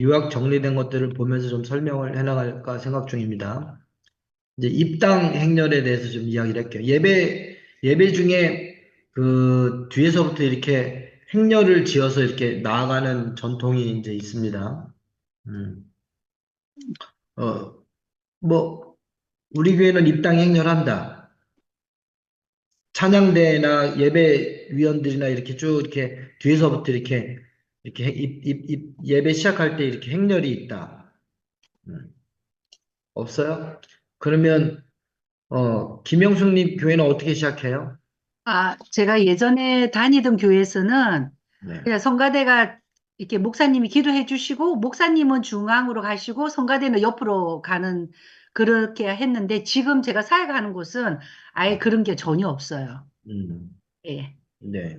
요약 정리된 것들을 보면서 좀 설명을 해나갈까 생각 중입니다. 이제 입당 행렬에 대해서 좀 이야기를 할게요. 예배 중에 그 뒤에서부터 이렇게 행렬을 지어서 이렇게 나아가는 전통이 이제 있습니다. 음, 어, 뭐, 우리 교회는 입당 행렬한다. 찬양대나 예배위원들이나 이렇게 쭉 이렇게 뒤에서부터 이렇게 예배 시작할 때 이렇게 행렬이 있다. 음, 없어요? 그러면 김영숙님 교회는 어떻게 시작해요? 제가 예전에 다니던 교회에서는 네. 그냥 성가대가 이렇게 목사님이 기도해 주시고, 목사님은 중앙으로 가시고, 성가대는 옆으로 가는, 그렇게 했는데, 지금 제가 사역하는 곳은 아예 그런 게 전혀 없어요. 음, 예. 네.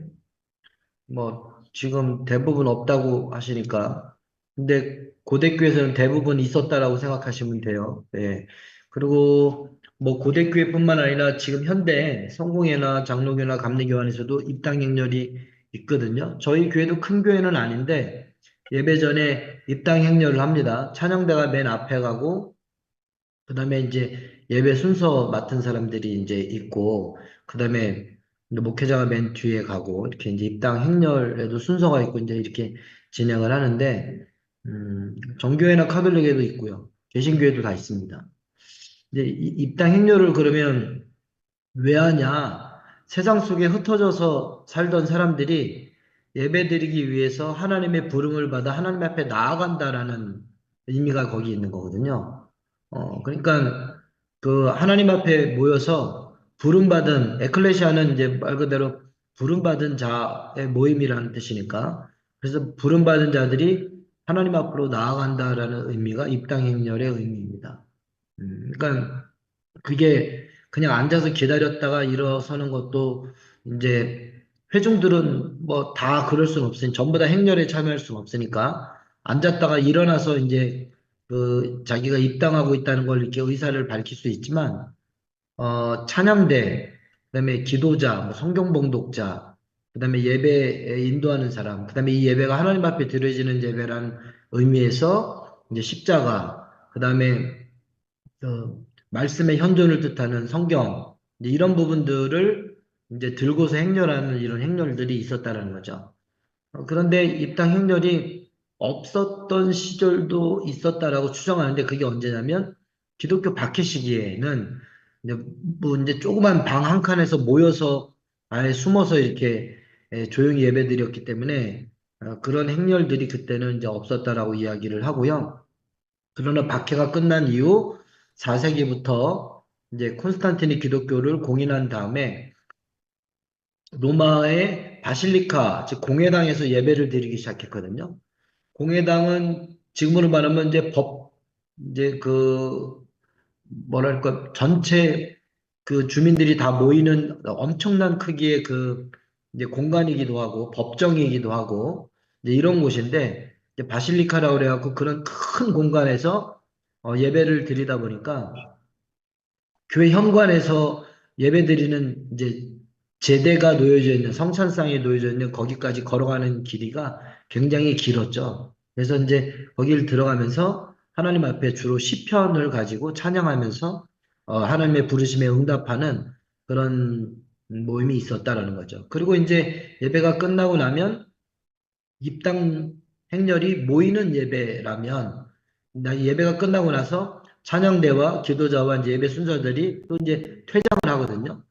뭐, 지금 대부분 없다고 하시니까. 근데 고대교에서는 대부분 있었다라고 생각하시면 돼요. 네. 그리고 뭐 고대교회뿐만 아니라 지금 현대 성공회나 장로교나 감리교 안에서도 입당 행렬이 있거든요. 저희 교회도 큰 교회는 아닌데 예배 전에 입당 행렬을 합니다. 찬양대가 맨 앞에 가고 그다음에 이제 예배 순서 맡은 사람들이 이제 있고, 그다음에 이제 목회자가 맨 뒤에 가고, 이렇게 이제 입당 행렬에도 순서가 있고, 이제 이렇게 진행을 하는데, 정교회나 카톨릭에도 있고요. 개신교회도 다 있습니다. 이제 입당 행렬을 그러면 왜 하냐? 세상 속에 흩어져서 살던 사람들이 예배드리기 위해서 하나님의 부름을 받아 하나님 앞에 나아간다라는 의미가 거기 있는 거거든요. 그러니까 그 하나님 앞에 모여서 부름받은 에클레시아는 이제 말 그대로 부름받은 자의 모임이라는 뜻이니까 그래서 부름받은 자들이 하나님 앞으로 나아간다라는 의미가 입당행렬의 의미입니다. 그러니까 그게 그냥 앉아서 기다렸다가 일어서는 것도 이제 회중들은 뭐 다 그럴 수는 없으니 전부 다 행렬에 참여할 수는 없으니까 앉았다가 일어나서 이제 그 자기가 입당하고 있다는 걸 이렇게 의사를 밝힐 수 있지만 찬양대 그다음에 기도자 뭐 성경 봉독자 그다음에 예배에 인도하는 사람 그다음에 이 예배가 하나님 앞에 드려지는 예배라는 의미에서 이제 십자가 그다음에 말씀의 현존을 뜻하는 성경, 이제 이런 부분들을 이제 들고서 행렬하는 이런 행렬들이 있었다는 거죠. 그런데 입당 행렬이 없었던 시절도 있었다라고 추정하는데 그게 언제냐면 기독교 박해 시기에는 이제 뭐 이제 조그만 방 한 칸에서 모여서 아예 숨어서 이렇게 조용히 예배드렸기 때문에 그런 행렬들이 그때는 이제 없었다라고 이야기를 하고요. 그러나 박해가 끝난 이후 4세기부터 이제 콘스탄틴이 기독교를 공인한 다음에 로마의 바실리카, 즉 공회당에서 예배를 드리기 시작했거든요. 공회당은 지금으로 말하면 이제 그 뭐랄까 전체 그 주민들이 다 모이는 엄청난 크기의 그 이제 공간이기도 하고 법정이기도 하고 이제 이런 곳인데 이제 바실리카라고 그래갖고 그런 큰 공간에서 예배를 드리다 보니까 교회 현관에서 예배드리는 이제 제대가 놓여져 있는 성찬상에 놓여져 있는 거기까지 걸어가는 길이가 굉장히 길었죠. 그래서 이제 거기를 들어가면서 하나님 앞에 주로 시편을 가지고 찬양하면서 하나님의 부르심에 응답하는 그런 모임이 있었다라는 거죠. 그리고 이제 예배가 끝나고 나면 입당 행렬이 모이는 예배라면 예배가 끝나고 나서 찬양대와 기도자와 이제 예배 순서들이 또 이제 퇴장을 하거든요.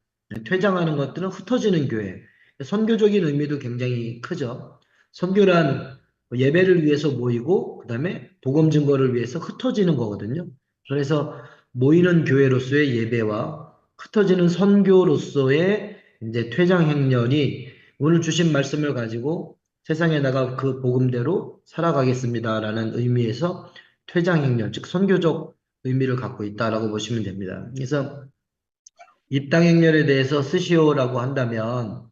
퇴장하는 것들은 흩어지는 교회. 선교적인 의미도 굉장히 크죠. 선교란 예배를 위해서 모이고 그다음에 복음 증거를 위해서 흩어지는 거거든요. 그래서 모이는 교회로서의 예배와 흩어지는 선교로서의 이제 퇴장 행렬이 오늘 주신 말씀을 가지고 세상에 나가 그 복음대로 살아가겠습니다라는 의미에서 퇴장행렬, 즉 선교적 의미를 갖고 있다라고 보시면 됩니다. 그래서 입당행렬에 대해서 쓰시오라고 한다면,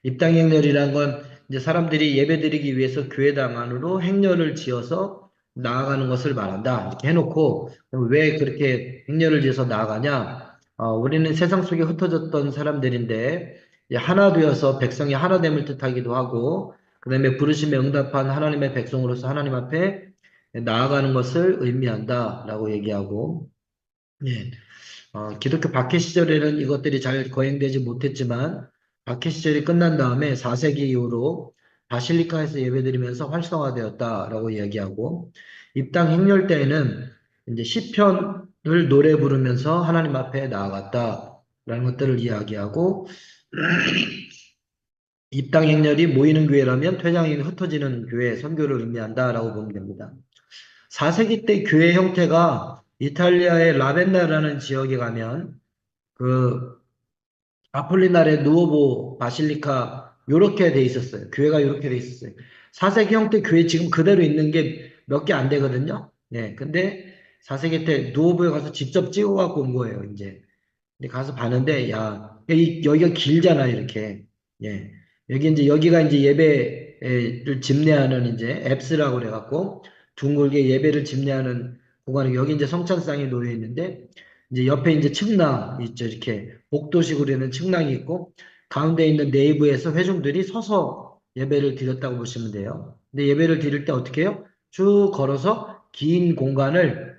입당행렬이란 건 이제 사람들이 예배드리기 위해서 교회당 안으로 행렬을 지어서 나아가는 것을 말한다. 이렇게 해놓고 왜 그렇게 행렬을 지어서 나아가냐? 우리는 세상 속에 흩어졌던 사람들인데 하나 되어서 백성이 하나됨을 뜻하기도 하고, 그다음에 부르심에 응답한 하나님의 백성으로서 하나님 앞에 나아가는 것을 의미한다라고 얘기하고, 예. 기독교 박해 시절에는 이것들이 잘 거행되지 못했지만 박해 시절이 끝난 다음에 4세기 이후로 바실리카에서 예배드리면서 활성화되었다라고 이야기하고 입당 행렬 때에는 이제 시편을 노래 부르면서 하나님 앞에 나아갔다라는 것들을 이야기하고 입당 행렬이 모이는 교회라면 퇴장이 흩어지는 교회 선교를 의미한다라고 보면 됩니다. 4세기 때 교회 형태가 이탈리아의 라벤나라는 지역에 가면 그 아폴리나레 누오보 바실리카 요렇게 돼 있었어요. 교회가 요렇게 돼 있었어요. 4세기 형태 교회 지금 그대로 있는 게 몇 개 안 되거든요. 네, 근데 4세기 때 누오보에 가서 직접 찍어 갖고 온 거예요, 이제. 근데 가서 봤는데, 야, 여기가 길잖아, 이렇게. 예. 여기가 이제 예배를 집례하는 이제 앱스라고 그래갖고, 둥글게 예배를 집례하는 공간이, 여기 이제 성찬상이 놓여 있는데, 이제 옆에 이제 측랑 있죠, 이렇게. 복도식으로 되는 측랑이 있고, 가운데 있는 내부에서 회중들이 서서 예배를 드렸다고 보시면 돼요. 근데 예배를 드릴 때 어떻게 해요? 쭉 걸어서 긴 공간을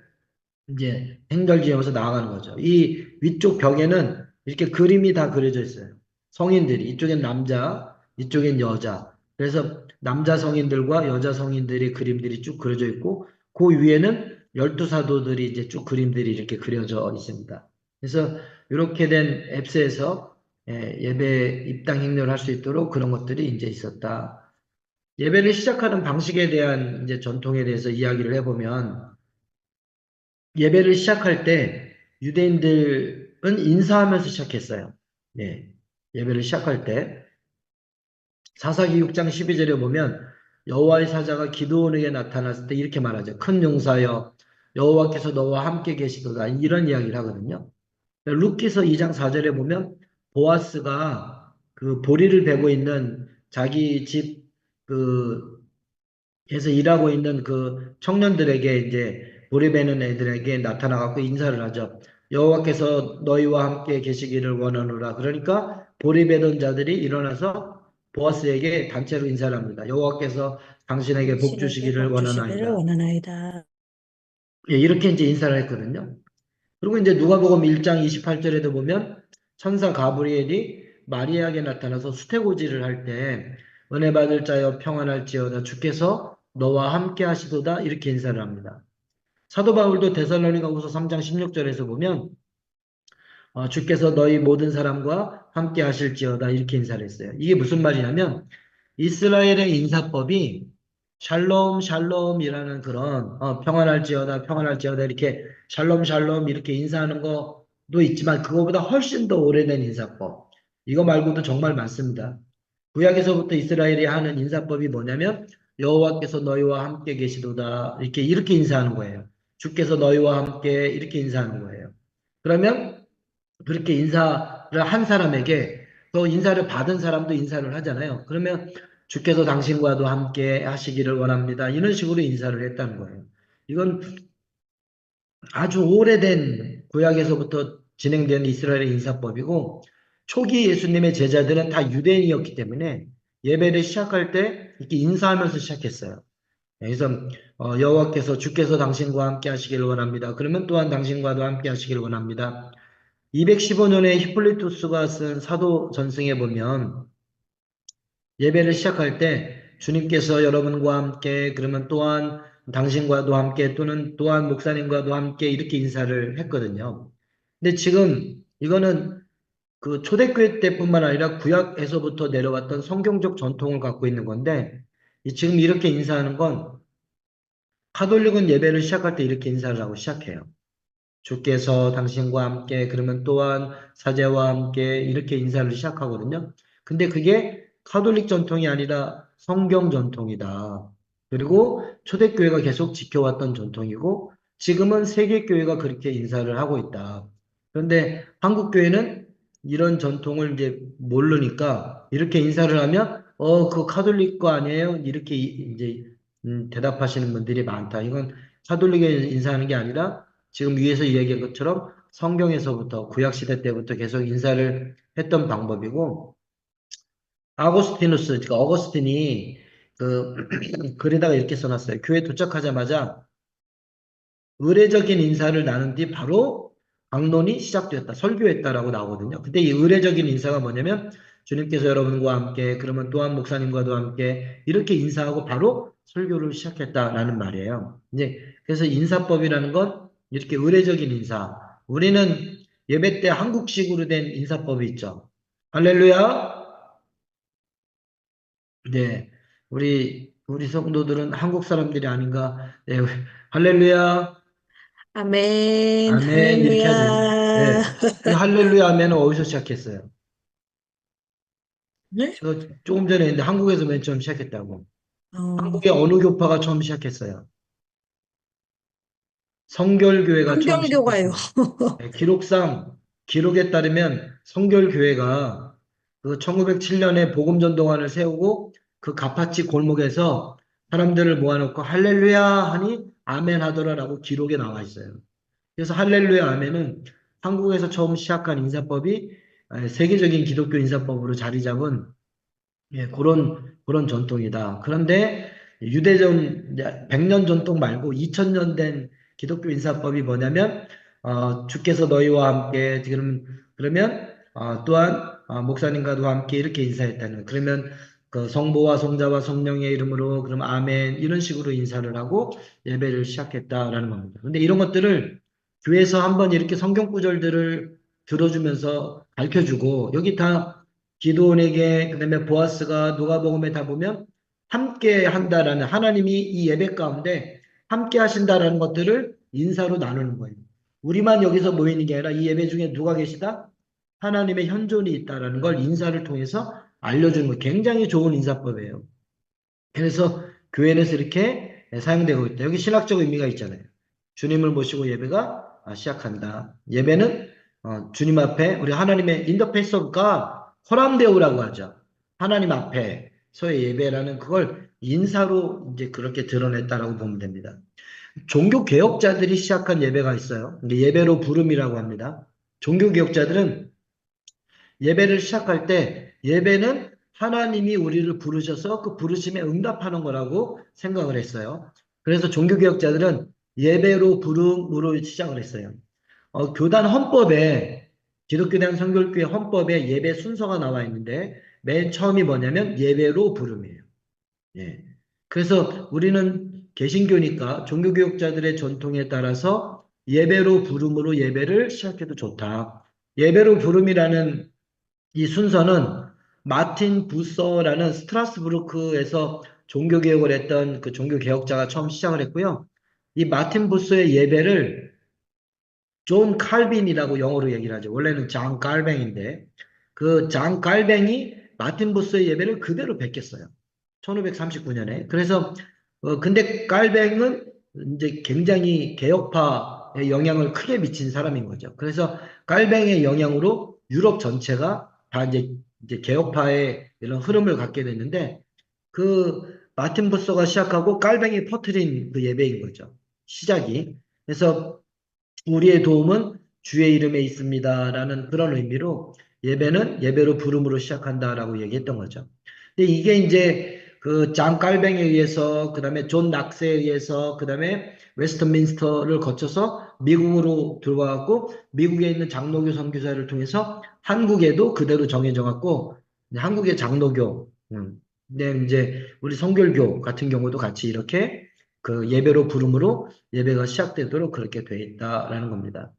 이제 행렬지어서 나아가는 거죠. 이 위쪽 벽에는 이렇게 그림이 다 그려져 있어요. 성인들이 이쪽엔 남자, 이쪽엔 여자. 그래서 남자 성인들과 여자 성인들의 그림들이 쭉 그려져 있고 그 위에는 열두 사도들이 이제 쭉 그림들이 이렇게 그려져 있습니다. 그래서 이렇게 된 앱스에서 예배 입당 행렬을 할 수 있도록 그런 것들이 이제 있었다. 예배를 시작하는 방식에 대한 이제 전통에 대해서 이야기를 해보면 예배를 시작할 때 유대인들은 인사하면서 시작했어요. 네. 예배를 시작할 때 사사기 6장 12절에 보면 여호와의 사자가 기드온에게 나타났을 때 이렇게 말하죠. 큰 용사여 여호와께서 너와 함께 계시도다. 이런 이야기를 하거든요. 룻기서 2장 4절에 보면 보아스가 그 보리를 베고 있는 자기 집그 그래서 일하고 있는 그 청년들에게 이제 보리베는 애들에게 나타나갖고 인사를 하죠. 여호와께서 너희와 함께 계시기를 원하노라. 그러니까 보리베던 자들이 일어나서 보아스에게 단체로 인사를 합니다. 여호와께서 당신에게 복 당신에게 주시기를 복 주시기를 원하나이다. 원하나이다. 예, 이렇게 이제 인사를 했거든요. 그리고 이제 누가복음 1장 28절에도 보면 천사 가브리엘이 마리아에게 나타나서 수태고지를 할 때 은혜 받을 자여 평안할지어다 주께서 너와 함께 하시도다 이렇게 인사를 합니다. 사도 바울도 데살로니가후서 3장 16절에서 보면 주께서 너희 모든 사람과 함께 하실지어다 이렇게 인사를 했어요. 이게 무슨 말이냐면 이스라엘의 인사법이 샬롬 샬롬이라는 그런 평안할지어다 평안할지어다 이렇게 샬롬 샬롬 이렇게 인사하는 것도 있지만 그거보다 훨씬 더 오래된 인사법 이거 말고도 정말 많습니다. 구약에서부터 이스라엘이 하는 인사법이 뭐냐면 여호와께서 너희와 함께 계시도다 이렇게 인사하는 거예요. 주께서 너희와 함께 이렇게 인사하는 거예요. 그러면 그렇게 인사를 한 사람에게 또 인사를 받은 사람도 인사를 하잖아요. 그러면 주께서 당신과도 함께 하시기를 원합니다. 이런 식으로 인사를 했다는 거예요. 이건 아주 오래된 구약에서부터 진행된 이스라엘의 인사법이고 초기 예수님의 제자들은 다 유대인이었기 때문에 예배를 시작할 때 이렇게 인사하면서 시작했어요. 그래서 여호와께서 주께서 당신과 함께 하시기를 원합니다. 그러면 또한 당신과도 함께 하시기를 원합니다. 215년에 히폴리투스가 쓴 사도 전승에 보면 예배를 시작할 때 주님께서 여러분과 함께 그러면 또한 당신과도 함께 또는 또한 목사님과도 함께 이렇게 인사를 했거든요. 근데 지금 이거는 그 초대교회 때뿐만 아니라 구약에서부터 내려왔던 성경적 전통을 갖고 있는 건데 지금 이렇게 인사하는 건 카톨릭은 예배를 시작할 때 이렇게 인사를 하고 시작해요. 주께서 당신과 함께 그러면 또한 사제와 함께 이렇게 인사를 시작하거든요. 근데 그게 카톨릭 전통이 아니라 성경 전통이다. 그리고 초대교회가 계속 지켜왔던 전통이고 지금은 세계교회가 그렇게 인사를 하고 있다. 그런데 한국교회는 이런 전통을 이제 모르니까 이렇게 인사를 하면 그거 카톨릭 거 아니에요? 이렇게 이제 대답하시는 분들이 많다. 이건 카톨릭에 인사하는 게 아니라 지금 위에서 이야기한 것처럼 성경에서부터 구약시대 때부터 계속 인사를 했던 방법이고 아고스티누스, 그러니까 어거스틴이 그 글에다가 이렇게 써놨어요. 교회 도착하자마자 의례적인 인사를 나눈 뒤 바로 강론이 시작되었다. 설교했다라고 나오거든요. 근데 이 의례적인 인사가 뭐냐면 주님께서 여러분과 함께 그러면 또한 목사님과도 함께 이렇게 인사하고 바로 설교를 시작했다라는 말이에요. 이제 그래서 인사법이라는 건 이렇게 의례적인 인사. 우리는 예배 때 한국식으로 된 인사법이 있죠. 할렐루야. 네. 우리 성도들은 한국 사람들이 아닌가? 네. 할렐루야. 아멘, 아멘. 이렇게 해야 되는데. 할렐루야. 네. 이 할렐루야 아멘은 어디서 시작했어요? 네? 저 조금 전에 했는데 한국에서 맨 처음 시작했다고. 어, 한국의 어느 교파가 처음 시작했어요? 성결교회가 처음 성결교가요. 시작했어요. 네, 기록에 따르면 성결교회가 그 1907년에 복음전도관을 세우고 그 가파치 골목에서 사람들을 모아놓고 할렐루야 하니 아멘 하더라라고 기록에 나와 있어요. 그래서 할렐루야 아멘은 한국에서 처음 시작한 인사법이 세계적인 기독교 인사법으로 자리 잡은 예, 그런 전통이다. 그런데 유대전 100년 전통 말고 2000년 된 기독교 인사법이 뭐냐면 주께서 너희와 함께 그러면 또한 목사님과도 함께 이렇게 인사했다는 거예요. 그러면 그 성부와 성자와 성령의 이름으로 그럼 아멘 이런 식으로 인사를 하고 예배를 시작했다라는 겁니다. 근데 이런 것들을 교회에서 한번 이렇게 성경 구절들을 들어주면서 가르쳐주고 여기 다 기도원에게 그다음에 보아스가 누가복음에 다 보면 함께 한다라는 하나님이 이 예배 가운데 함께 하신다라는 것들을 인사로 나누는 거예요. 우리만 여기서 모이는 게 아니라 이 예배 중에 누가 계시다? 하나님의 현존이 있다라는 걸 인사를 통해서 알려주는 거 굉장히 좋은 인사법이에요. 그래서 교회에서 이렇게 사용되고 있다. 여기 신학적 의미가 있잖아요. 주님을 모시고 예배가 시작한다. 예배는 주님 앞에 우리 하나님의 in the face of God 호람데오라고 하죠. 하나님 앞에서의 예배라는 그걸 인사로 이제 그렇게 드러냈다라고 보면 됩니다. 종교 개혁자들이 시작한 예배가 있어요. 이게 예배로 부름이라고 합니다. 종교 개혁자들은 예배를 시작할 때 예배는 하나님이 우리를 부르셔서 그 부르심에 응답하는 거라고 생각을 했어요. 그래서 종교개혁자들은 예배로 부름으로 시작을 했어요. 교단 헌법에 기독교단 성결교회 헌법에 예배 순서가 나와 있는데 맨 처음이 뭐냐면 예배로 부름이에요. 예. 그래서 우리는 개신교니까 종교개혁자들의 전통에 따라서 예배로 부름으로 예배를 시작해도 좋다. 예배로 부름이라는 이 순서는 마틴 부서라는 스트라스부르크에서 종교개혁을 했던 그 종교개혁자가 처음 시작을 했고요. 이 마틴 부서의 예배를 존 칼빈이라고 영어로 얘기를 하죠. 원래는 장 깔뱅인데 그 장 깔뱅이 마틴 부서의 예배를 그대로 베꼈어요. 1539년에. 그래서 근데 깔뱅은 이제 굉장히 개혁파의 영향을 크게 미친 사람인 거죠. 그래서 깔뱅의 영향으로 유럽 전체가 다 이제 개혁파의 이런 흐름을 갖게 됐는데 그 마틴 부서가 시작하고 깔뱅이 퍼트린 그 예배인 거죠. 시작이. 그래서 우리의 도움은 주의 이름에 있습니다라는 그런 의미로 예배는 예배로 부름으로 시작한다라고 얘기했던 거죠. 근데 이게 이제 그 장 깔뱅에 의해서 그다음에 존 낙스에 의해서 그다음에 웨스트민스터를 거쳐서 미국으로 들어와갖고 미국에 있는 장로교 선교사를 통해서 한국에도 그대로 정해져 갖고 한국의 장로교 근데 이제 우리 성결교 같은 경우도 같이 이렇게 그 예배로 부름으로 예배가 시작되도록 그렇게 돼 있다라는 겁니다.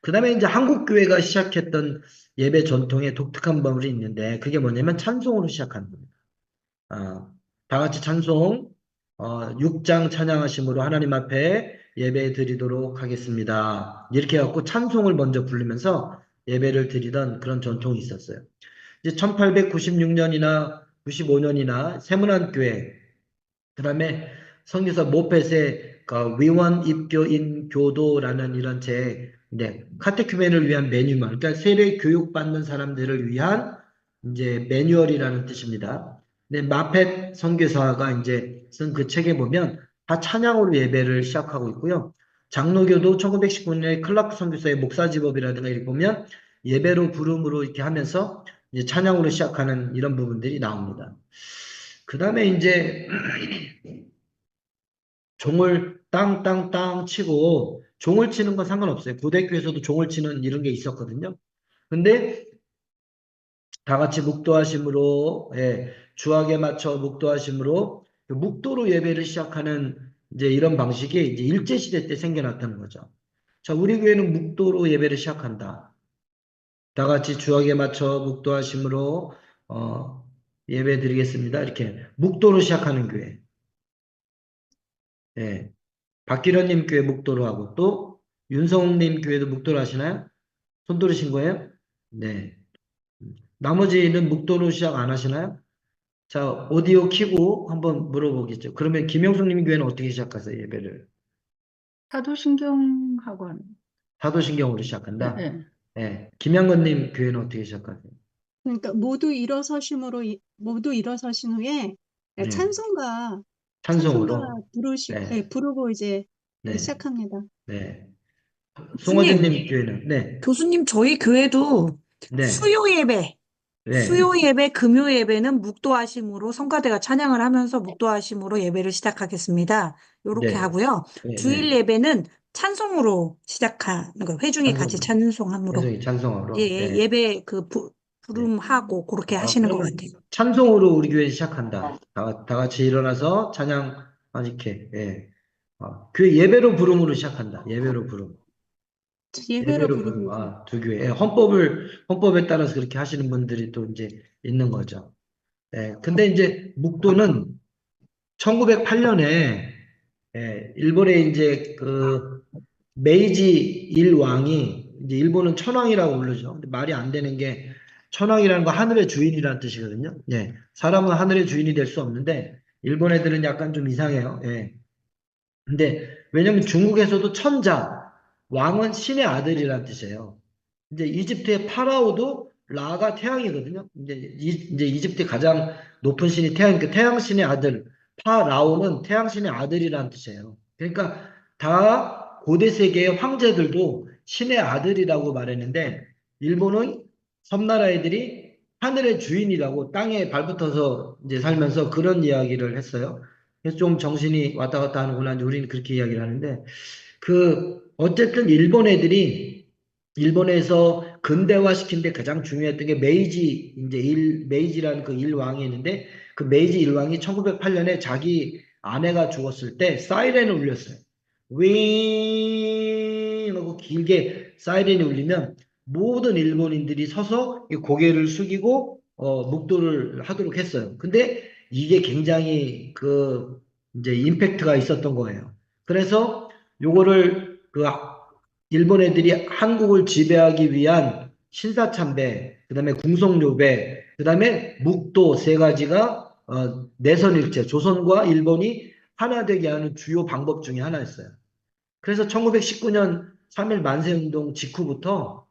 그 다음에 이제 한국교회가 시작했던 예배 전통의 독특한 부분이 있는데 그게 뭐냐면 찬송으로 시작하는 겁니다. 다 같이 찬송 6장 찬양하심으로 하나님 앞에 예배 드리도록 하겠습니다. 이렇게 해갖고 찬송을 먼저 부르면서 예배를 드리던 그런 전통이 있었어요. 이제 1896년이나 95년이나 세문안교회 그다음에 성교사 모펫의 그 위원 입교인 교도라는 이런 책, 네, 카테큐멘을 위한 매뉴얼, 그러니까 세례 교육받는 사람들을 위한 이제 매뉴얼이라는 뜻입니다. 네, 마펫 선교사가 이제 쓴 그 책에 보면 다 찬양으로 예배를 시작하고 있고요. 장로교도 1919년에 클라크 선교사의 목사지법이라든가 이렇게 보면 예배로 부름으로 이렇게 하면서 이제 찬양으로 시작하는 이런 부분들이 나옵니다. 그 다음에 이제 종을 땅땅땅 치고 종을 치는 건 상관없어요. 고대교에서도 종을 치는 이런 게 있었거든요. 근데 다 같이 묵도하심으로 주악에 맞춰 묵도하심으로 그 묵도로 예배를 시작하는 이제 이런 방식이 이제 일제 시대 때 생겨났다는 거죠. 자, 우리 교회는 묵도로 예배를 시작한다. 다 같이 주악에 맞춰 묵도하심으로 예배 드리겠습니다. 이렇게 묵도로 시작하는 교회. 예. 박기련님 교회 묵도로 하고 또 윤성님 교회도 묵도로 하시나요? 손 들으신 거예요? 네. 나머지는 묵도로 시작 안 하시나요? 자, 오디오 켜고 한번 물어보겠죠. 그러면 김영숙님 교회는 어떻게 시작하세요, 예배를? 사도신경학원. 사도신경으로 예, 시작한다? 예. 네. 김양건님 교회는 어떻게 시작하세요? 그러니까 모두 일어서신 후에 네. 찬송가 찬송으로? 네. 부르고 이제 네. 시작합니다. 네. 교수님, 송호진님 교회는? 네. 교수님, 저희 교회도 네. 수요 네. 예배, 금요 예배는 묵도하심으로 성가대가 찬양을 하면서 묵도하심으로 예배를 시작하겠습니다. 요렇게 네. 하고요. 네. 주일 네. 예배는 찬송으로 시작하는 거예요. 회중이 같이 찬송. 찬송함으로. 찬송이 찬송으로? 예, 네. 예배 네. 부름하고 그렇게 하시는 것 그러면 같아요. 찬송으로 우리 교회 시작한다. 다 같이 일어나서 찬양, 이렇게, 예. 교회 예배로 부름으로 시작한다. 예배로 부름. 예배로 예배로 부름, 부릅니다. 두 교회. 예, 헌법에 따라서 그렇게 하시는 분들이 또 이제 있는 거죠. 예, 근데 이제 묵도는 1908년에, 일본에 이제 그 메이지 일왕이, 이제 일본은 천황이라고 부르죠. 근데 말이 안 되는 게 천황이라는 거 하늘의 주인이라는 뜻이거든요. 예, 사람은 하늘의 주인이 될 수 없는데 일본 애들은 약간 좀 이상해요. 예. 근데 왜냐면 중국에서도 천자, 왕은 신의 아들이라는 뜻이에요. 이제 이집트의 파라오도 라가 태양이거든요. 이제 이집트 가장 높은 신이 태양이니까 태양신의 아들, 파라오는 태양신의 아들이라는 뜻이에요. 그러니까 다 고대 세계의 황제들도 신의 아들이라고 말했는데 일본은 섬나라 애들이 하늘의 주인이라고 땅에 발붙어서 이제 살면서 그런 이야기를 했어요. 그래서 좀 정신이 왔다 갔다 하는구나. 우리는 그렇게 이야기를 하는데 어쨌든 일본 애들이 일본에서 근대화시킨 데 가장 중요했던 게 메이지라는 그 일왕이 있는데 그 메이지 일왕이 1908년에 자기 아내가 죽었을 때 사이렌을 울렸어요. 윙 하고 길게 사이렌이 울리면 모든 일본인들이 서서 이 고개를 숙이고 묵도를 하도록 했어요. 근데 이게 굉장히 이제 임팩트가 있었던 거예요. 그래서 요거를 일본 애들이 한국을 지배하기 위한 신사참배, 그 다음에 궁성요배, 그 다음에 묵도 세 가지가 내선일체, 조선과 일본이 하나 되게 하는 주요 방법 중에 하나였어요. 그래서 1919년 3.1 만세운동 직후부터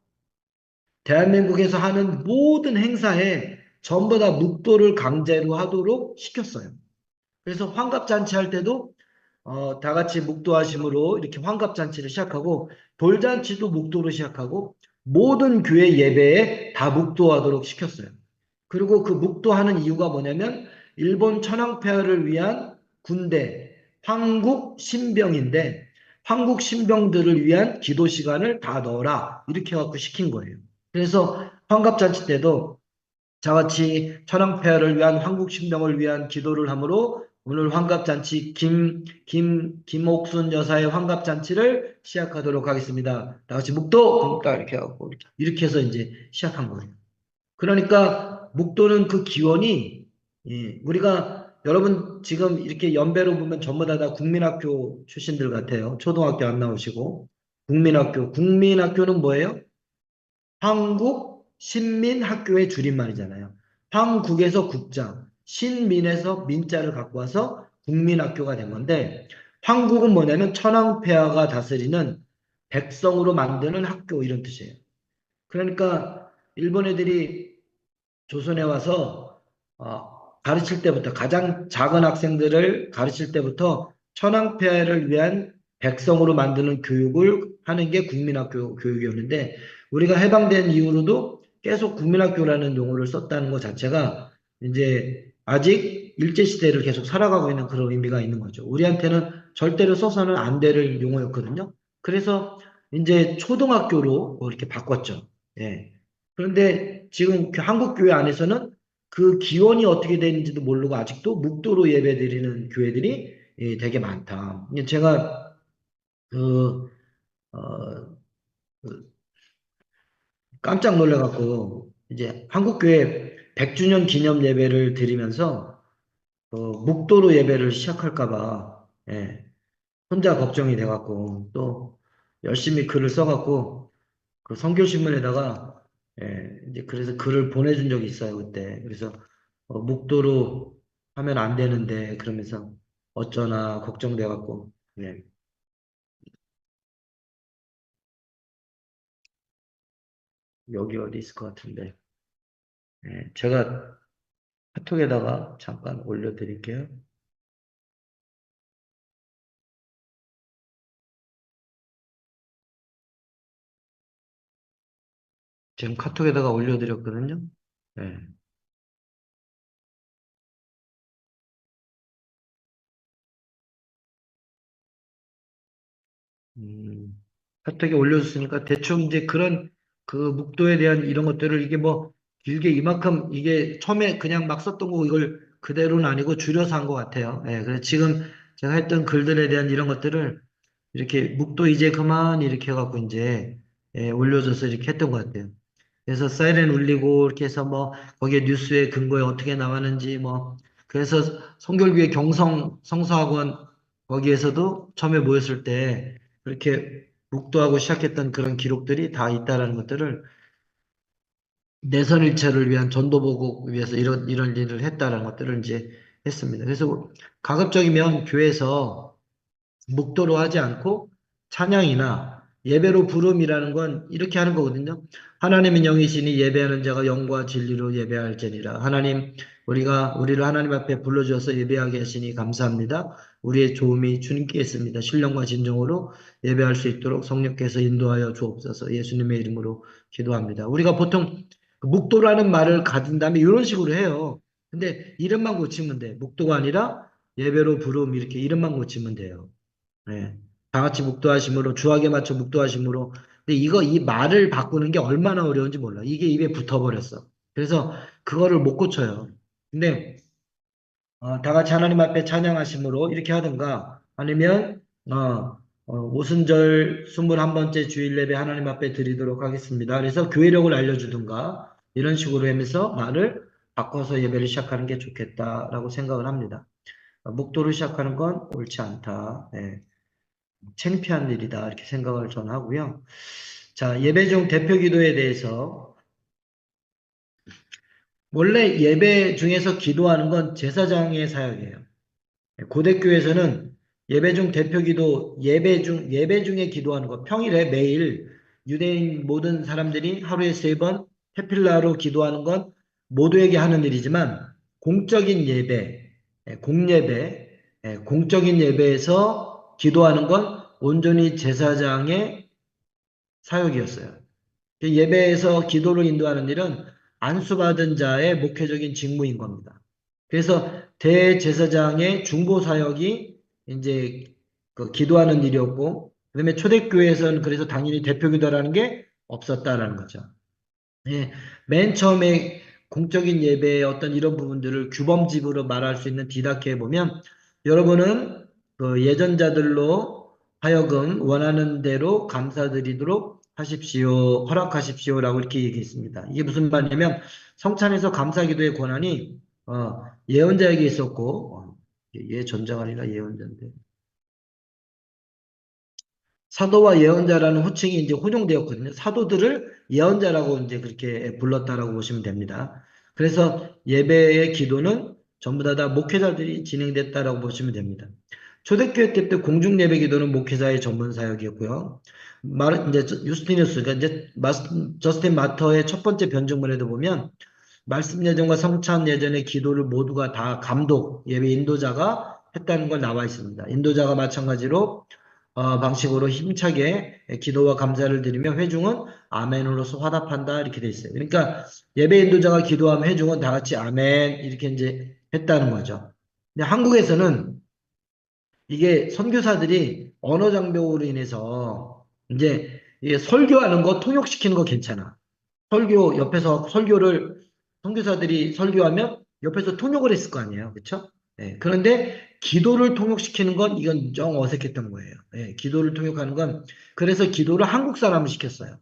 대한민국에서 하는 모든 행사에 전부 다 묵도를 강제로 하도록 시켰어요. 그래서 환갑잔치 할 때도 다 같이 묵도하심으로 이렇게 환갑잔치를 시작하고 돌잔치도 묵도로 시작하고 모든 교회 예배에 다 묵도하도록 시켰어요. 그리고 그 묵도하는 이유가 뭐냐면 일본 천황폐하를 위한 군대 황국 신병인데 황국 신병들을 위한 기도 시간을 다 넣어라 이렇게 해갖고 시킨 거예요. 그래서 환갑잔치 때도 자같이 천황폐하를 위한 한국신병을 위한 기도를 하므로 오늘 환갑잔치 김옥순 여사의 환갑잔치를 시작하도록 하겠습니다. 다 같이 묵도 이렇게 하고 이렇게 해서 이제 시작한 거예요. 그러니까 묵도는 그 기원이 우리가 여러분 지금 이렇게 연배로 보면 전부 다 국민학교 출신들 같아요. 초등학교 안 나오시고 국민학교는 뭐예요? 한국 신민학교의 줄임말이잖아요. 한국에서 국자, 신민에서 민자를 갖고 와서 국민학교가 된 건데 한국은 뭐냐면 천황폐하가 다스리는 백성으로 만드는 학교 이런 뜻이에요. 그러니까 일본 애들이 조선에 와서 가르칠 때부터 가장 작은 학생들을 가르칠 때부터 천황폐하를 위한 백성으로 만드는 교육을 하는 게 국민학교 교육이었는데 우리가 해방된 이후로도 계속 국민학교라는 용어를 썼다는 것 자체가 이제 아직 일제시대를 계속 살아가고 있는 그런 의미가 있는 거죠. 우리한테는 절대로 써서는 안 될 용어였거든요. 그래서 이제 초등학교로 이렇게 바꿨죠. 예. 그런데 지금 그 한국교회 안에서는 그 기원이 어떻게 되는지도 모르고 아직도 묵도로 예배드리는 교회들이 되게 많다. 제가 그, 어, 그 깜짝 놀라갖고 이제 한국교회 100주년 기념 예배를 드리면서 묵도로 예배를 시작할까봐 혼자 걱정이 돼갖고 또 열심히 글을 써갖고 그 성교신문에다가 이제 그래서 글을 보내준 적이 있어요 그때. 그래서 묵도로 하면 안 되는데 그러면서 어쩌나 걱정돼갖고 여기 어디 있을 것 같은데 제가 카톡에다가 잠깐 올려드릴게요. 지금 카톡에다가 올려드렸거든요. 네. 카톡에 올려줬으니까 대충 이제 그런 그 묵도에 대한 이런 것들을 이게 뭐 길게 이만큼 이게 처음에 그냥 막 썼던 거 이걸 그대로는 아니고 줄여서 한 것 같아요. 그래서 지금 제가 했던 글들에 대한 이런 것들을 이렇게 묵도 이제 그만 이렇게 해갖고 이제 올려줘서 이렇게 했던 것 같아요. 그래서 사이렌 울리고 이렇게 해서 뭐 거기에 뉴스의 근거에 어떻게 나왔는지 뭐 그래서 성결교회 경성 성서학원 거기에서도 처음에 모였을 때 그렇게 묵도하고 시작했던 그런 기록들이 다 있다라는 것들을 내선일체를 위한 전도보국 위해서 이런 일을 했다라는 것들을 이제 했습니다. 그래서 가급적이면 교회에서 묵도로 하지 않고 찬양이나 예배로 부름이라는 건 이렇게 하는 거거든요. 하나님은 영이시니 예배하는 자가 영과 진리로 예배할지니라. 하나님, 우리를 하나님 앞에 불러주셔서 예배하게 하시니 감사합니다. 우리의 도움이 주님께 있습니다. 신령과 진정으로 예배할 수 있도록 성령께서 인도하여 주옵소서. 예수님의 이름으로 기도합니다. 우리가 보통 묵도라는 말을 가진 다음에 이런 식으로 해요. 근데 이름만 고치면 돼. 묵도가 아니라 예배로 부름 이렇게 이름만 고치면 돼요. 네. 다 같이 묵도하심으로 주악에 맞춰 묵도하심으로. 근데 이 말을 바꾸는 게 얼마나 어려운지 몰라. 이게 입에 붙어버렸어. 그래서 그거를 못 고쳐요. 근데 다 같이 하나님 앞에 찬양하심으로 이렇게 하든가 아니면 오순절 21번째 주일 예배 하나님 앞에 드리도록 하겠습니다. 그래서 교회력을 알려주든가 이런 식으로 하면서 말을 바꿔서 예배를 시작하는 게 좋겠다라고 생각을 합니다. 묵도를 시작하는 건 옳지 않다. 창피한 일이다 이렇게 생각을 저는 하고요. 자, 예배 중 대표 기도에 대해서 원래 예배 중에서 기도하는 건 제사장의 사역이에요. 고대교에서는 예배 중 대표 기도 예배 중에 기도하는 거 평일에 매일 유대인 모든 사람들이 하루에 3번 테필라로 기도하는 건 모두에게 하는 일이지만 공적인 예배, 공예배, 공적인 예배에서 기도하는 건 온전히 제사장의 사역이었어요. 예배에서 기도를 인도하는 일은 안수받은 자의 목회적인 직무인 겁니다. 그래서 대제사장의 중보 사역이 이제 그 기도하는 일이었고, 그다음에 초대교회에서는 그래서 당연히 대표 기도라는 게 없었다라는 거죠. 맨 처음에 공적인 예배의 어떤 이런 부분들을 규범집으로 말할 수 있는 디다케에 보면 여러분은 그 예전자들로 하여금 원하는 대로 감사드리도록 하십시오, 허락하십시오라고 이렇게 얘기했습니다. 이게 무슨 말이냐면 성찬에서 감사기도의 권한이 예언자에게 있었고 예전자가 아니라 예언자인데 사도와 예언자라는 호칭이 이제 혼용되었거든요. 사도들을 예언자라고 이제 그렇게 불렀다라고 보시면 됩니다. 그래서 예배의 기도는 전부 다 목회자들이 진행됐다라고 보시면 됩니다. 초대교회 때부터 공중 예배 기도는 목회자의 전문 사역이었고요. 이제 유스티누스, 그러니까 이제 저스틴 마터의 첫 번째 변증문에도 보면 말씀 예전과 성찬 예전의 기도를 모두가 다 감독, 예배 인도자가 했다는 걸 나와 있습니다. 인도자가 마찬가지로 방식으로 힘차게 기도와 감사를 드리며 회중은 아멘으로서 화답한다 이렇게 돼 있어요. 그러니까 예배 인도자가 기도하면 회중은 다 같이 아멘 이렇게 이제 했다는 거죠. 근데 한국에서는 이게 선교사들이 언어 장벽으로 인해서 이제 이게 설교하는 거 통역시키는 거 괜찮아. 설교 옆에서 설교를 선교사들이 설교하면 옆에서 통역을 했을 거 아니에요. 그렇죠? 예, 그런데 기도를 통역시키는 건 이건 좀 어색했던 거예요. 예, 기도를 통역하는 건 그래서 기도를 한국 사람을 시켰어요.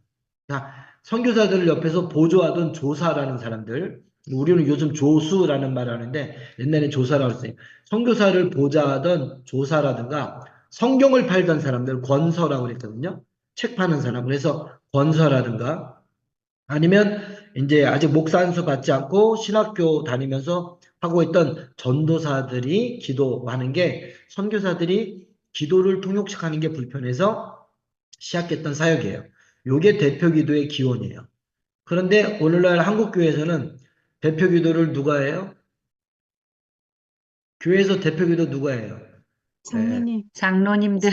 자, 선교사들을 옆에서 보조하던 조사라는 사람들, 우리는 요즘 조수라는 말을 하는데 옛날엔 조사라고 했어요. 선교사를 보좌하던 조사라든가 성경을 팔던 사람들 권서라고 그랬거든요. 책 파는 사람. 그래서 권서라든가 아니면 이제 아직 목사 안수 받지 않고 신학교 다니면서 하고 있던 전도사들이 기도하는 게 선교사들이 기도를 통역하는 게 불편해서 시작했던 사역이에요. 요게 대표 기도의 기원이에요. 그런데 오늘날 한국 교회에서는 대표 기도를 누가 해요? 교회에서 대표 기도 누가 해요? 네, 장로님, 장로님들.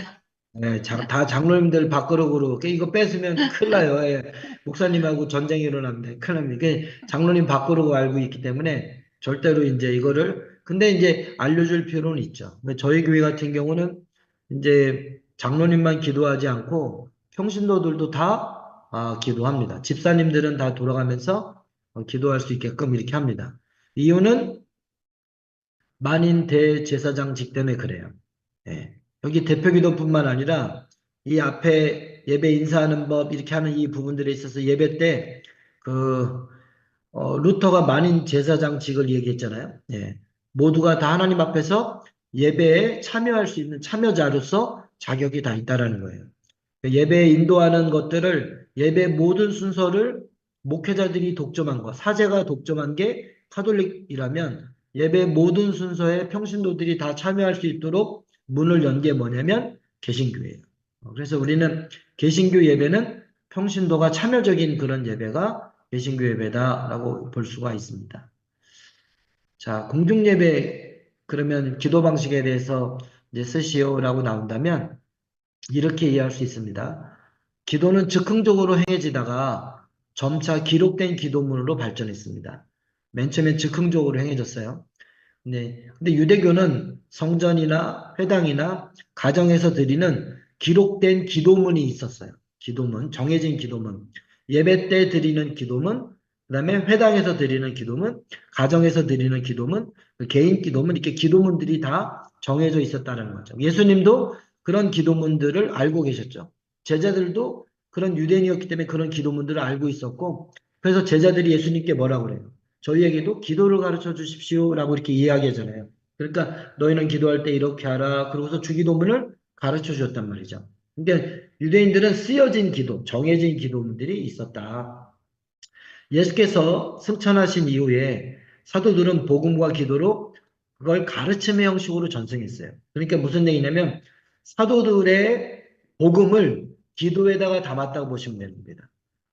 네, 다 장로님들 밥그릇으로 이거 뺏으면 큰일 나요. 예, 목사님하고 전쟁이 일어납니다. 큰일 납니다. 이게 장로님 밥그릇으로 알고 있기 때문에 절대로 이제 이거를 근데 이제 알려줄 필요는 있죠. 근데 저희 교회 같은 경우는 이제 장로님만 기도하지 않고 평신도들도 다 기도합니다. 집사님들은 다 돌아가면서 기도할 수 있게끔 이렇게 합니다. 이유는 만인 대제사장직 때문에 그래요. 예. 여기 대표기도뿐만 아니라 이 앞에 예배 인사하는 법 이렇게 하는 이 부분들에 있어서 예배 때 그 루터가 만인 제사장직을 얘기했잖아요. 예. 모두가 다 하나님 앞에서 예배에 참여할 수 있는 참여자로서 자격이 다 있다라는 거예요. 예배에 인도하는 것들을 예배 모든 순서를 목회자들이 독점한 것, 사제가 독점한 게 카톨릭이라면 예배 모든 순서에 평신도들이 다 참여할 수 있도록 문을 연 게 뭐냐면 개신교예요. 그래서 우리는 개신교 예배는 평신도가 참여적인 그런 예배가 개신교 예배다라고 볼 수가 있습니다. 자, 공중예배 그러면 기도 방식에 대해서 이제 쓰시오라고 나온다면 이렇게 이해할 수 있습니다. 기도는 즉흥적으로 행해지다가 점차 기록된 기도문으로 발전했습니다. 맨 처음엔 즉흥적으로 행해졌어요. 네. 근데 유대교는 성전이나 회당이나 가정에서 드리는 기록된 기도문이 있었어요. 기도문, 정해진 기도문. 예배 때 드리는 기도문, 그 다음에 회당에서 드리는 기도문, 가정에서 드리는 기도문, 개인 기도문, 이렇게 기도문들이 다 정해져 있었다는 거죠. 예수님도 그런 기도문들을 알고 계셨죠. 제자들도 그런 유대인이었기 때문에 그런 기도문들을 알고 있었고, 그래서 제자들이 예수님께 뭐라고 그래요? 저희에게도 기도를 가르쳐 주십시오라고 이렇게 이야기하잖아요. 그러니까 너희는 기도할 때 이렇게 하라. 그러고서 주기도문을 가르쳐 주셨단 말이죠. 그러니까 유대인들은 쓰여진 기도, 정해진 기도문들이 있었다. 예수께서 승천하신 이후에 사도들은 복음과 기도로 그걸 가르침의 형식으로 전승했어요. 그러니까 무슨 얘기냐면 사도들의 복음을 기도에다가 담았다고 보시면 됩니다.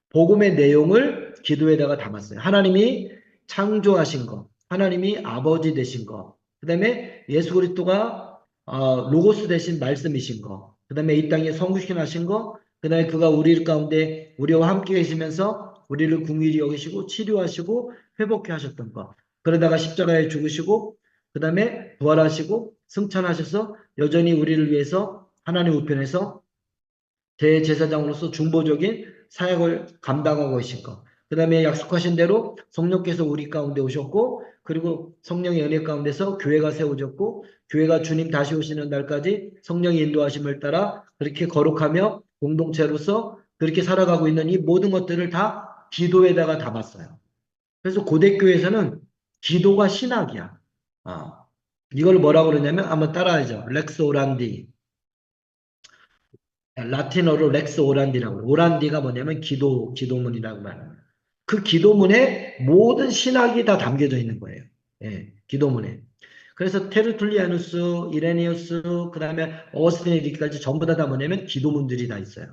복음의 내용을 기도에다가 담았어요. 하나님이 창조하신 것, 하나님이 아버지 되신 것, 그 다음에 예수 그리스도가 로고스 되신 말씀이신 것, 그 다음에 이 땅에 성육신하신 것, 그 다음에 그가 우리 가운데 우리와 함께 계시면서 우리를 긍휼히 여기시고 치료하시고 회복해 하셨던 것, 그러다가 십자가에 죽으시고 그 다음에 부활하시고 승천하셔서 여전히 우리를 위해서 하나님 우편에서 대제사장으로서 중보적인 사역을 감당하고 계신 것. 그 다음에 약속하신 대로 성령께서 우리 가운데 오셨고, 그리고 성령의 은혜 가운데서 교회가 세워졌고, 교회가 주님 다시 오시는 날까지 성령의 인도하심을 따라 그렇게 거룩하며 공동체로서 그렇게 살아가고 있는 이 모든 것들을 다 기도에다가 담았어요. 그래서 고대교회에서는 기도가 신학이야. 이걸 뭐라고 그러냐면 한번 따라하죠. 렉스 오란디. 라틴어로 렉스 오란디라고 해요. 오란디가 뭐냐면 기도문이라고 말합니다. 그 기도문에 모든 신학이 다 담겨져 있는 거예요. 예, 기도문에. 그래서 테르툴리아누스, 이레니우스, 그 다음에 어거스틴에까지 전부 다 뭐냐면 기도문들이 다 있어요.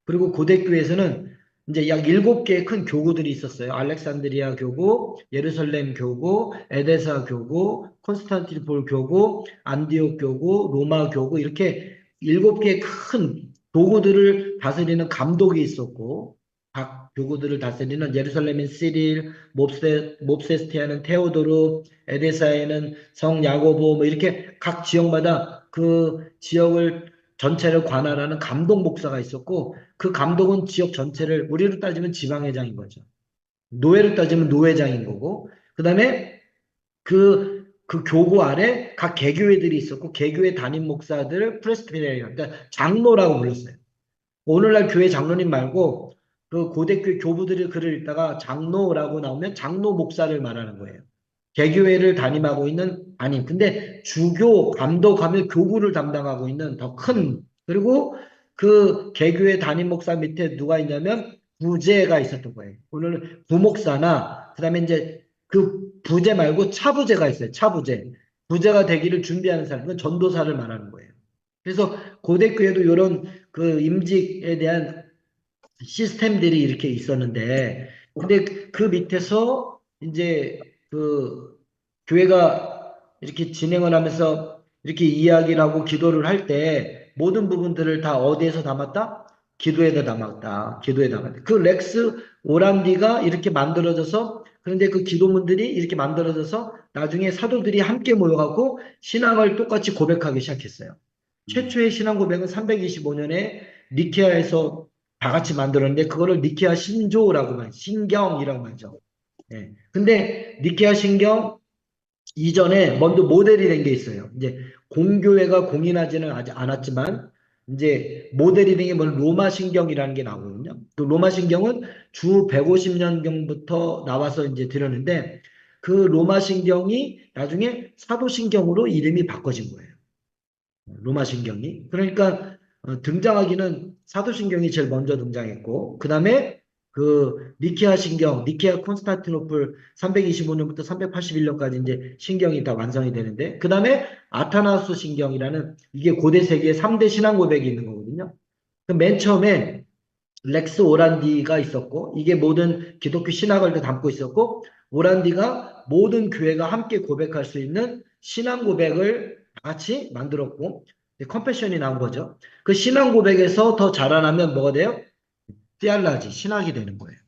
그리고 고대교회에서는 이제 약 7개의 큰 교구들이 있었어요. 알렉산드리아 교구, 예루살렘 교구, 에데사 교구, 콘스탄티노플 교구, 안디옥 교구, 로마 교구 이렇게 7개의 큰 도구들을 다스리는 감독이 있었고 각 교구들을 다스리는 예루살렘인 시릴, 몹세스티아는 테오도르, 에데사에는 성 야고보 뭐 이렇게 각 지역마다 그 지역을 전체를 관할하는 감독 목사가 있었고 그 감독은 지역 전체를 우리로 따지면 지방회장인 거죠. 노회로 따지면 노회장인 거고 그다음에 그 교구 아래 각 개교회들이 있었고 개교회 담임 목사들을 프레스비테리안 그러니까 장로라고 불렀어요. 오늘날 교회 장로님 말고 그 고대교회 교부들이 글을 읽다가 장로라고 나오면 장로 목사를 말하는 거예요. 개교회를 담임하고 있는 담임. 근데 주교 감독하면 교구를 담당하고 있는 더 큰 그리고 그 개교회 담임 목사 밑에 누가 있냐면 부제가 있었던 거예요. 오늘은 부목사나 그다음에 이제 그 부제 말고 차부제가 있어요. 차부제. 부제가 되기를 준비하는 사람. 그건 전도사를 말하는 거예요. 그래서 고대교회도 이런 그 임직에 대한 시스템들이 이렇게 있었는데, 근데 그 밑에서 이제 그 교회가 이렇게 진행을 하면서 이렇게 이야기를 하고 기도를 할 때 모든 부분들을 다 어디에서 담았다? 기도에다 담았다. 기도에 담았다. 그 렉스 오란디가 이렇게 만들어져서 그런데 그 기도문들이 이렇게 만들어져서 나중에 사도들이 함께 모여갖고 신앙을 똑같이 고백하기 시작했어요. 최초의 신앙 고백은 325년에 니케아에서 다 같이 만들었는데 그거를 니케아 신조라고 말, 신경이라고 하죠. 예. 근데 니케아 신경 이전에 먼저 모델이 된 게 있어요. 이제 공교회가 공인하지는 아직 않았지만 이제 모델이 된 게 뭐 로마 신경이라는 게 나오거든요. 그 로마 신경은 주 150년경부터 나와서 이제 들었는데 그 로마 신경이 나중에 사도 신경으로 이름이 바꿔진 거예요. 로마 신경이. 그러니까 등장하기는 사도신경이 제일 먼저 등장했고 그 다음에 그 니케아 신경, 니케아 콘스탄티노플 325년부터 381년까지 이제 신경이 다 완성이 되는데 그 다음에 아타나스 신경이라는 이게 고대 세계의 3대 신앙 고백이 있는 거거든요. 맨 처음에 렉스 오란디가 있었고 이게 모든 기독교 신학을 다 담고 있었고 오란디가 모든 교회가 함께 고백할 수 있는 신앙 고백을 같이 만들었고 컴패션이 나온 거죠. 그 신앙 고백에서 더 자라나면 뭐가 돼요? 띠알라지 신학이 되는 거예요.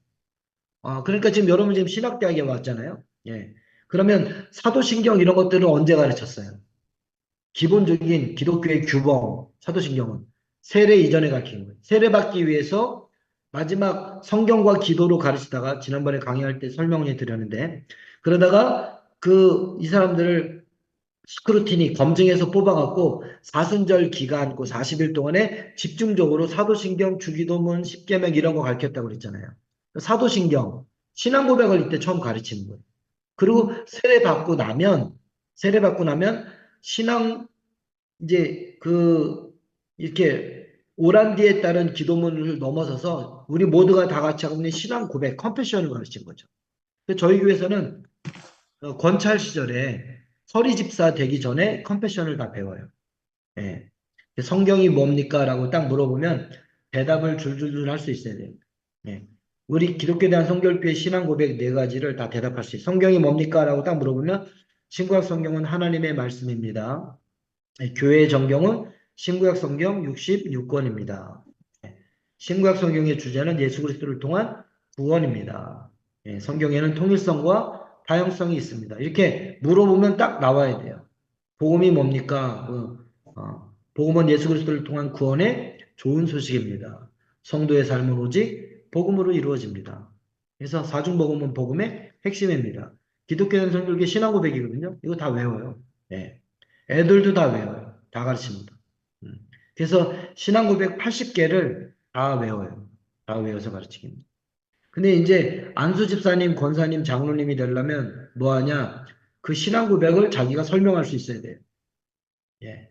그러니까 지금 여러분 지금 신학대학에 왔잖아요. 예. 그러면 사도신경 이런 것들을 언제 가르쳤어요? 기본적인 기독교의 규범, 사도신경은 세례 이전에 가르친 거예요. 세례 받기 위해서 마지막 성경과 기도로 가르치다가 지난번에 강의할 때 설명을 드렸는데 그러다가 이 사람들을 스크루티니 검증해서 뽑아갖고 사순절 기간 그 40일 동안에 집중적으로 사도신경, 주기도문, 십계명 이런 거 가르쳤다고 그랬잖아요. 사도신경, 신앙 고백을 이때 처음 가르치는 거예요. 그리고 세례 받고 나면 신앙 이제 이렇게 오란디에 따른 기도문을 넘어서서 우리 모두가 다 같이 하고 있는 신앙 고백, 컨페션을 가르친 거죠. 저희 교회에서는 권찰 시절에 서리 집사 되기 전에 컨페션을 다 배워요. 예. 성경이 뭡니까? 라고 딱 물어보면 대답을 줄줄줄 할 수 있어야 돼요. 예. 우리 기독교에 대한 성결교회 신앙 고백 4가지를 다 대답할 수 있어요. 성경이 뭡니까? 라고 딱 물어보면 신구약 성경은 하나님의 말씀입니다. 교회의 정경은 신구약 성경 66권입니다. 신구약 성경의 주제는 예수 그리스도를 통한 구원입니다. 성경에는 통일성과 다양성이 있습니다. 이렇게 물어보면 딱 나와야 돼요. 복음이 뭡니까? 복음은 예수 그리스도를 통한 구원의 좋은 소식입니다. 성도의 삶은 오직 복음으로 이루어집니다. 그래서 사중복음은 복음의 핵심입니다. 기독교는 성결교 신앙 고백이거든요. 이거 다 외워요. 네. 애들도 다 외워요. 다 가르칩니다. 그래서 신앙 고백 80개를 다 외워요. 다 외워서 가르치기입니다. 근데 이제 안수 집사님, 권사님, 장로님이 되려면 뭐 하냐? 그 신앙 고백을 자기가 설명할 수 있어야 돼요. 예.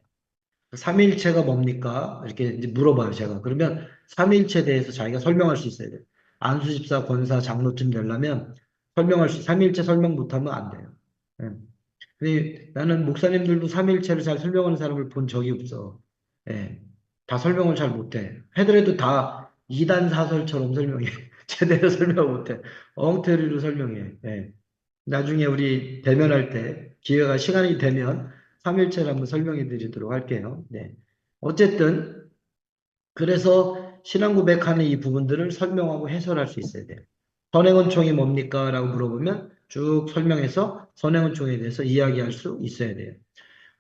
삼위일체가 뭡니까? 이렇게 이제 물어봐요, 제가. 그러면 삼위일체에 대해서 자기가 설명할 수 있어야 돼요. 안수 집사, 권사, 장로쯤 되려면 삼위일체 설명 못하면 안 돼요. 예. 근데 나는 목사님들도 삼위일체를 잘 설명하는 사람을 본 적이 없어. 예. 다 설명을 잘 못해. 해더라도 다 이단 사설처럼 설명해. 제대로 설명 못해. 엉터리로 설명해. 예. 나중에 우리 대면할 때 기회가 시간이 되면 삼일체를 한번 설명해 드리도록 할게요. 네. 어쨌든 그래서 신앙 고백하는 이 부분들을 설명하고 해설할 수 있어야 돼요. 선행은총이 뭡니까? 라고 물어보면 쭉 설명해서 선행은총에 대해서 이야기할 수 있어야 돼요.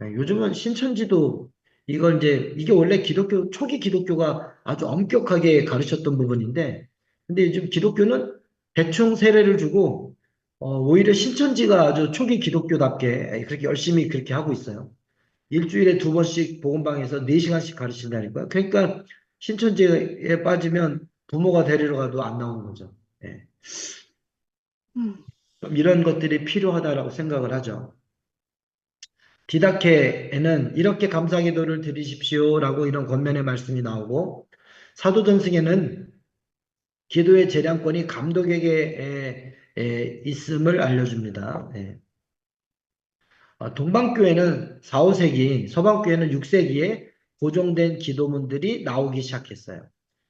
요즘은 신천지도 이걸 이제 이게 원래 기독교 초기 기독교가 아주 엄격하게 가르쳤던 부분인데, 근데 요즘 기독교는 대충 세례를 주고 오히려 신천지가 아주 초기 기독교답게 그렇게 열심히 그렇게 하고 있어요. 일주일에 2번씩 복음방에서 4시간씩 가르친다니까요. 그러니까 신천지에 빠지면 부모가 데리러 가도 안 나오는 거죠. 예. 좀 이런 것들이 필요하다라고 생각을 하죠. 디다케에는 이렇게 감사기도를 드리십시오라고 이런 권면의 말씀이 나오고, 사도전승에는 기도의 재량권이 감독에게 있음을 알려줍니다. 예. 동방교회는 4, 5세기, 서방교회는 6세기에 고정된 기도문들이 나오기 시작했어요.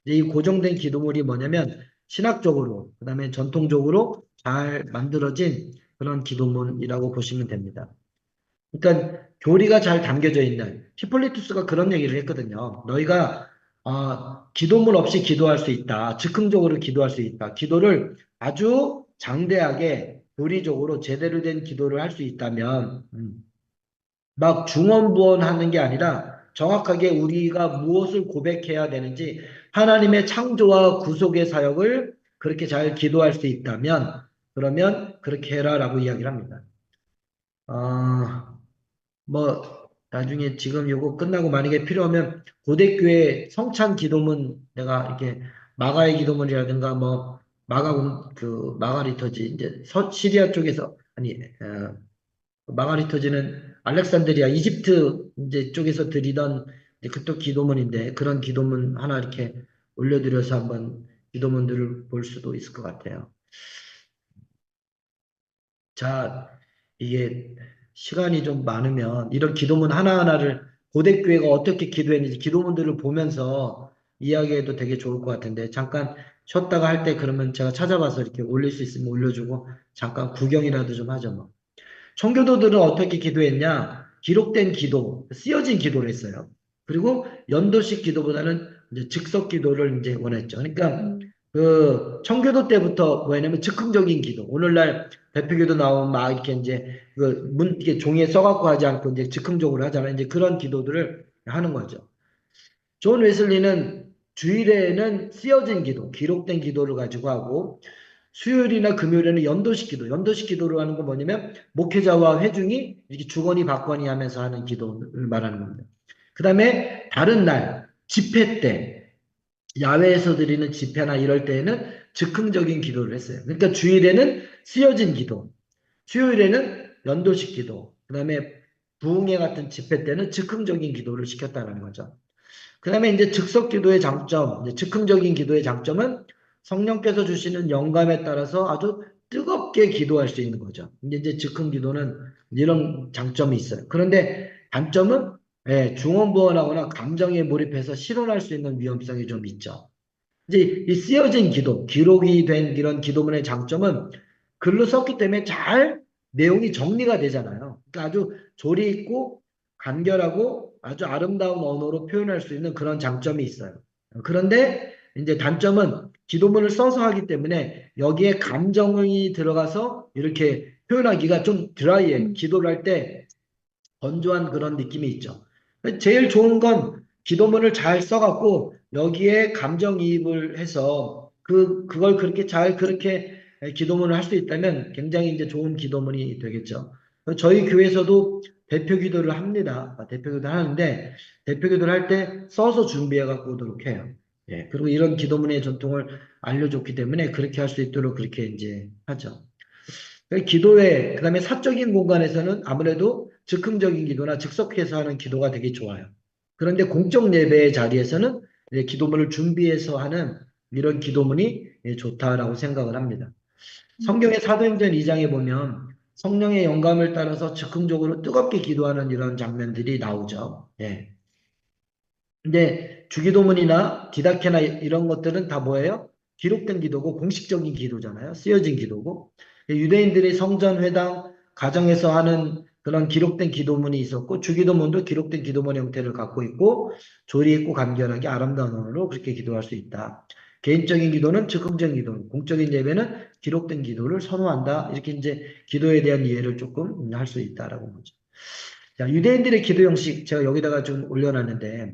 이 고정된 기도문이 뭐냐면 신학적으로, 그 다음에 전통적으로 잘 만들어진 그런 기도문이라고 보시면 됩니다. 그러니까 교리가 잘 담겨져 있는, 히폴리투스가 그런 얘기를 했거든요. 너희가 기도문 없이 기도할 수 있다. 즉흥적으로 기도할 수 있다. 기도를 아주 장대하게 교리적으로 제대로 된 기도를 할 수 있다면 막 중언부언하는 게 아니라 정확하게 우리가 무엇을 고백해야 되는지 하나님의 창조와 구속의 사역을 그렇게 잘 기도할 수 있다면 그러면 그렇게 해라라고 이야기를 합니다. 뭐 나중에 지금 요거 끝나고 만약에 필요하면 고대교회 성찬 기도문 내가 이렇게 마가의 기도문이라든가 뭐 마가리터지 이제 시리아 쪽에서 아니 마가리터지는 알렉산드리아 이집트 이제 쪽에서 드리던 이제 그쪽 기도문인데 그런 기도문 하나 이렇게 올려드려서 한번 기도문들을 볼 수도 있을 것 같아요. 자, 이게 시간이 좀 많으면 이런 기도문 하나하나를 고대교회가 어떻게 기도했는지 기도문들을 보면서 이야기해도 되게 좋을 것 같은데 잠깐 쉬었다가 할 때 그러면 제가 찾아봐서 이렇게 올릴 수 있으면 올려주고 잠깐 구경이라도 좀 하죠 뭐. 청교도들은 어떻게 기도했냐? 기록된 기도, 쓰여진 기도를 했어요. 그리고 연도식 기도보다는 이제 즉석 기도를 이제 원했죠. 그러니까 그 청교도 때부터 뭐냐면 즉흥적인 기도. 오늘날 대표기도 나오면 막 이렇게 이제 이게 종이에 써갖고 하지 않고 이제 즉흥적으로 하잖아요. 이제 그런 기도들을 하는 거죠. 존 웨슬리는 주일에는 쓰여진 기도, 기록된 기도를 가지고 하고 수요일이나 금요일에는 연도식 기도, 연도식 기도를 하는 건 뭐냐면 목회자와 회중이 이렇게 주거니 받거니 하면서 하는 기도를 말하는 겁니다. 그 다음에 다른 날, 집회 때, 야외에서 드리는 집회나 이럴 때에는 즉흥적인 기도를 했어요. 그러니까 주일에는 쓰여진 기도, 수요일에는 연도식 기도, 그 다음에 부흥회 같은 집회 때는 즉흥적인 기도를 시켰다는 거죠. 그 다음에 이제 즉석 기도의 장점, 이제 즉흥적인 기도의 장점은 성령께서 주시는 영감에 따라서 아주 뜨겁게 기도할 수 있는 거죠. 이제 즉흥 기도는 이런 장점이 있어요. 그런데 단점은 중언부언하거나 감정에 몰입해서 실현할 수 있는 위험성이 좀 있죠. 이제 이 쓰여진 기도, 기록이 된 이런 기도문의 장점은 글로 썼기 때문에 잘 내용이 정리가 되잖아요. 그러니까 아주 조리 있고 간결하고 아주 아름다운 언어로 표현할 수 있는 그런 장점이 있어요. 그런데 이제 단점은 기도문을 써서 하기 때문에 여기에 감정이 들어가서 이렇게 표현하기가 좀 드라이해. 기도를 할 때 건조한 그런 느낌이 있죠. 제일 좋은 건 기도문을 잘 써갖고 여기에 감정이입을 해서 그걸 그렇게 잘 그렇게 기도문을 할 수 있다면 굉장히 이제 좋은 기도문이 되겠죠. 저희 교회에서도 대표 기도를 합니다. 대표 기도를 하는데 대표 기도를 할 때 써서 준비해 갖고 오도록 해요. 예, 그리고 이런 기도문의 전통을 알려줬기 때문에 그렇게 할 수 있도록 그렇게 이제 하죠. 기도회, 그 다음에 사적인 공간에서는 아무래도 즉흥적인 기도나 즉석해서 하는 기도가 되게 좋아요. 그런데 공적 예배의 자리에서는 기도문을 준비해서 하는 이런 기도문이 좋다라고 생각을 합니다. 성경의 사도행전 2장에 보면 성령의 영감을 따라서 즉흥적으로 뜨겁게 기도하는 이런 장면들이 나오죠. 예. 근데 주기도문이나 디다케나 이런 것들은 다 뭐예요? 기록된 기도고 공식적인 기도잖아요. 쓰여진 기도고. 유대인들의 성전, 회당, 가정에서 하는 그런 기록된 기도문이 있었고 주기도문도 기록된 기도문 형태를 갖고 있고 조리 있고 간결하게 아름다운 언어로 그렇게 기도할 수 있다. 개인적인 기도는 즉흥적인 기도, 공적인 예배는 기록된 기도를 선호한다. 이렇게 이제 기도에 대한 이해를 조금 할 수 있다라고 보죠. 자, 유대인들의 기도 형식 제가 여기다가 좀 올려놨는데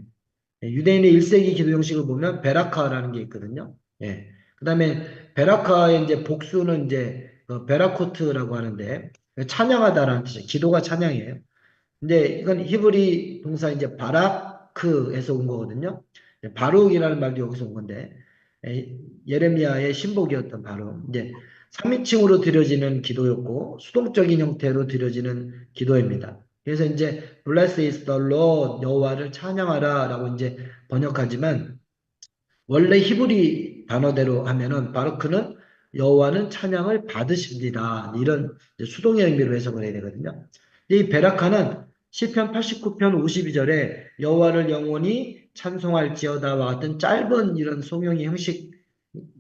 유대인의 1세기 기도 형식을 보면 베라카라는 게 있거든요. 예. 그다음에 베라카의 이제 복수는 이제 베라코트라고 하는데 찬양하다라는 뜻이에요. 기도가 찬양이에요. 근데 이건 히브리 동사 이제 바라크에서 온 거거든요. 바룩이라는 말도 여기서 온 건데 예레미야의 신복이었던 바룩. 이제 3인칭으로 드려지는 기도였고 수동적인 형태로 드려지는 기도입니다. 그래서 이제 Blessed is the Lord 여호와를 찬양하라라고 이제 번역하지만 원래 히브리 단어대로 하면은 바루크는 여호와는 찬양을 받으십니다. 이런 수동의 의미로 해석을 해야 되거든요. 이 베라카는 시편 89편 52절에 여호와를 영원히 찬송할지어다와 같은 짧은 이런 송영의 형식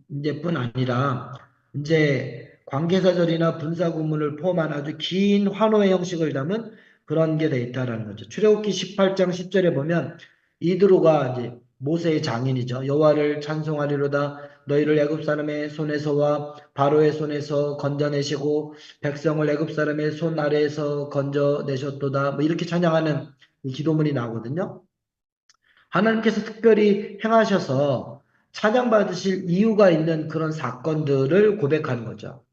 이제뿐 아니라 이제 관계사절이나 분사구문을 포함한 아주 긴 환호의 형식을 담은 그런 게 돼 있다라는 거죠. 출애굽기 18장 10절에 보면 이드로가 이제 모세의 장인이죠. 여호와를 찬송하리로다. 너희를 애굽 사람의 손에서와 바로의 손에서 건져내시고 백성을 애굽 사람의 손 아래에서 건져내셨도다. 뭐 이렇게 찬양하는 이 기도문이 나오거든요. 하나님께서 특별히 행하셔서 찬양받으실 이유가 있는 그런 사건들을 고백하는 거죠.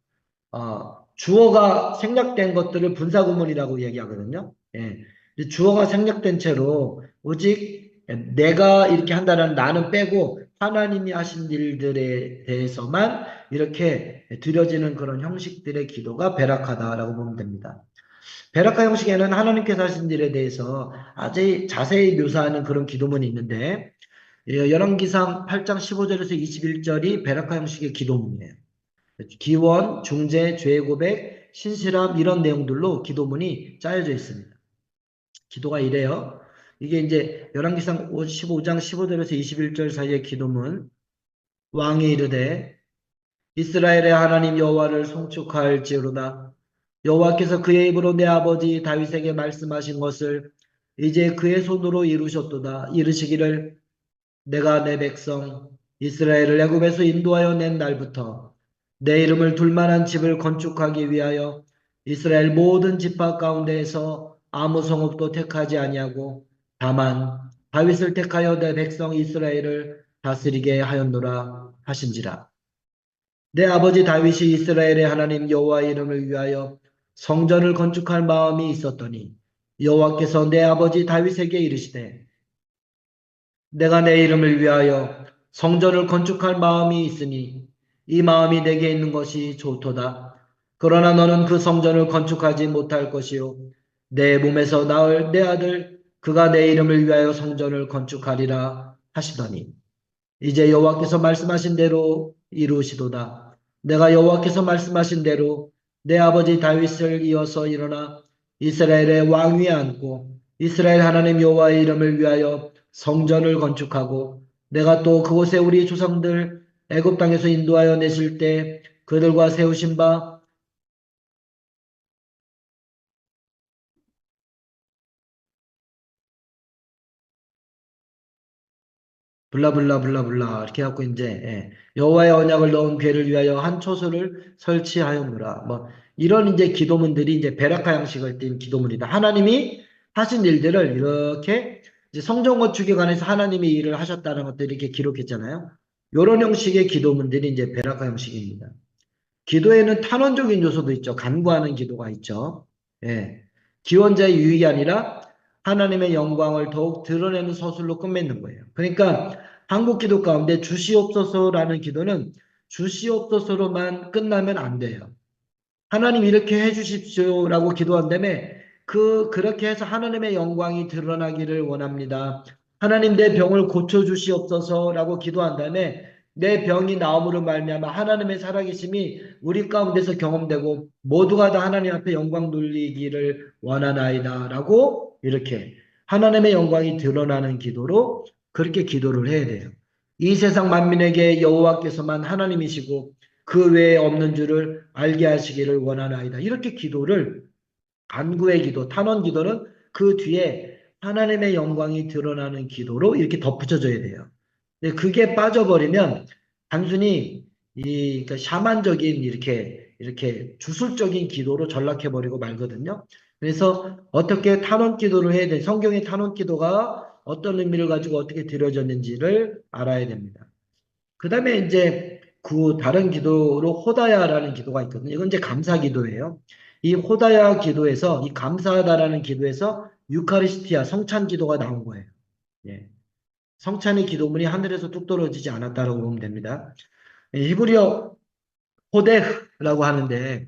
주어가 생략된 것들을 분사구문이라고 얘기하거든요. 예. 주어가 생략된 채로 오직 내가 이렇게 한다는 나는 빼고 하나님이 하신 일들에 대해서만 이렇게 드려지는 그런 형식들의 기도가 베라카다라고 보면 됩니다. 베라카 형식에는 하나님께서 하신 일에 대해서 아주 자세히 묘사하는 그런 기도문이 있는데 열왕기상 8장 15절에서 21절이 베라카 형식의 기도문이에요. 기원, 중재, 죄 고백, 신실함 이런 내용들로 기도문이 짜여져 있습니다. 기도가 이래요. 이게 이제 열왕기상 15장 15절에서 21절 사이의 기도문. 왕이 이르되 이스라엘의 하나님 여호와를 송축할지어로다. 여호와께서 그의 입으로 내 아버지 다윗에게 말씀하신 것을 이제 그의 손으로 이루셨도다. 이르시기를 내가 내 백성 이스라엘을 애굽에서 인도하여 낸 날부터 내 이름을 둘 만한 집을 건축하기 위하여 이스라엘 모든 지파 가운데에서 아무 성읍도 택하지 아니하고 다만 다윗을 택하여 내 백성 이스라엘을 다스리게 하였노라 하신지라. 내 아버지 다윗이 이스라엘의 하나님 여호와의 이름을 위하여 성전을 건축할 마음이 있었더니 여호와께서 내 아버지 다윗에게 이르시되 내가 내 이름을 위하여 성전을 건축할 마음이 있으니 이 마음이 내게 있는 것이 좋도다. 그러나 너는 그 성전을 건축하지 못할 것이요 내 몸에서 나을 내 아들 그가 내 이름을 위하여 성전을 건축하리라 하시더니 이제 여호와께서 말씀하신 대로 이루시도다. 내가 여호와께서 말씀하신 대로 내 아버지 다윗을 이어서 일어나 이스라엘의 왕 위에 앉고 이스라엘 하나님 여호와의 이름을 위하여 성전을 건축하고 내가 또 그곳에 우리 조상들 애굽 땅에서 인도하여 내실 때 그들과 세우신 바 블라블라블라블라 이렇게 해갖고 이제 여호와의 언약을 넣은 궤를 위하여 한 초소를 설치하였노라. 뭐 이런 이제 기도문들이 이제 베라카 양식을 띈 기도문이다. 하나님이 하신 일들을 이렇게 이제 성전 건축에 관해서 하나님이 일을 하셨다는 것들을 이렇게 기록했잖아요. 이런 형식의 기도문들이 이제 베라카 형식입니다. 기도에는 탄원적인 요소도 있죠. 간구하는 기도가 있죠. 예. 기원자의 유익이 아니라 하나님의 영광을 더욱 드러내는 서술로 끝맺는 거예요. 그러니까 한국 기도 가운데 주시옵소서라는 기도는 주시옵소서로만 끝나면 안 돼요. 하나님 이렇게 해주십시오라고 기도한 다음에 그렇게 해서 하나님의 영광이 드러나기를 원합니다. 하나님 내 병을 고쳐주시옵소서라고 기도한 다음에 내 병이 나음으로 말미암아 하나님의 살아계심이 우리 가운데서 경험되고 모두가 다 하나님 앞에 영광 돌리기를 원하나이다라고 이렇게 하나님의 영광이 드러나는 기도로 그렇게 기도를 해야 돼요. 이 세상 만민에게 여호와께서만 하나님이시고 그 외에 없는 줄을 알게 하시기를 원하나이다. 이렇게 기도를 간구의 기도, 탄원 기도는 그 뒤에 하나님의 영광이 드러나는 기도로 이렇게 덧붙여져야 돼요. 근데 그게 빠져버리면 단순히 그러니까 샤만적인 이렇게 주술적인 기도로 전락해버리고 말거든요. 그래서 어떻게 탄원 기도를 해야 돼? 성경의 탄원 기도가 어떤 의미를 가지고 어떻게 드려졌는지를 알아야 됩니다. 그 다음에 이제 그 다른 기도로 호다야라는 기도가 있거든요. 이건 이제 감사 기도예요. 이 호다야 기도에서 이 감사하다라는 기도에서 유카리스티아 성찬 기도가 나온 거예요. 예. 성찬의 기도문이 하늘에서 뚝 떨어지지 않았다라고 보면 됩니다. 히브리어 호데흐라고 하는데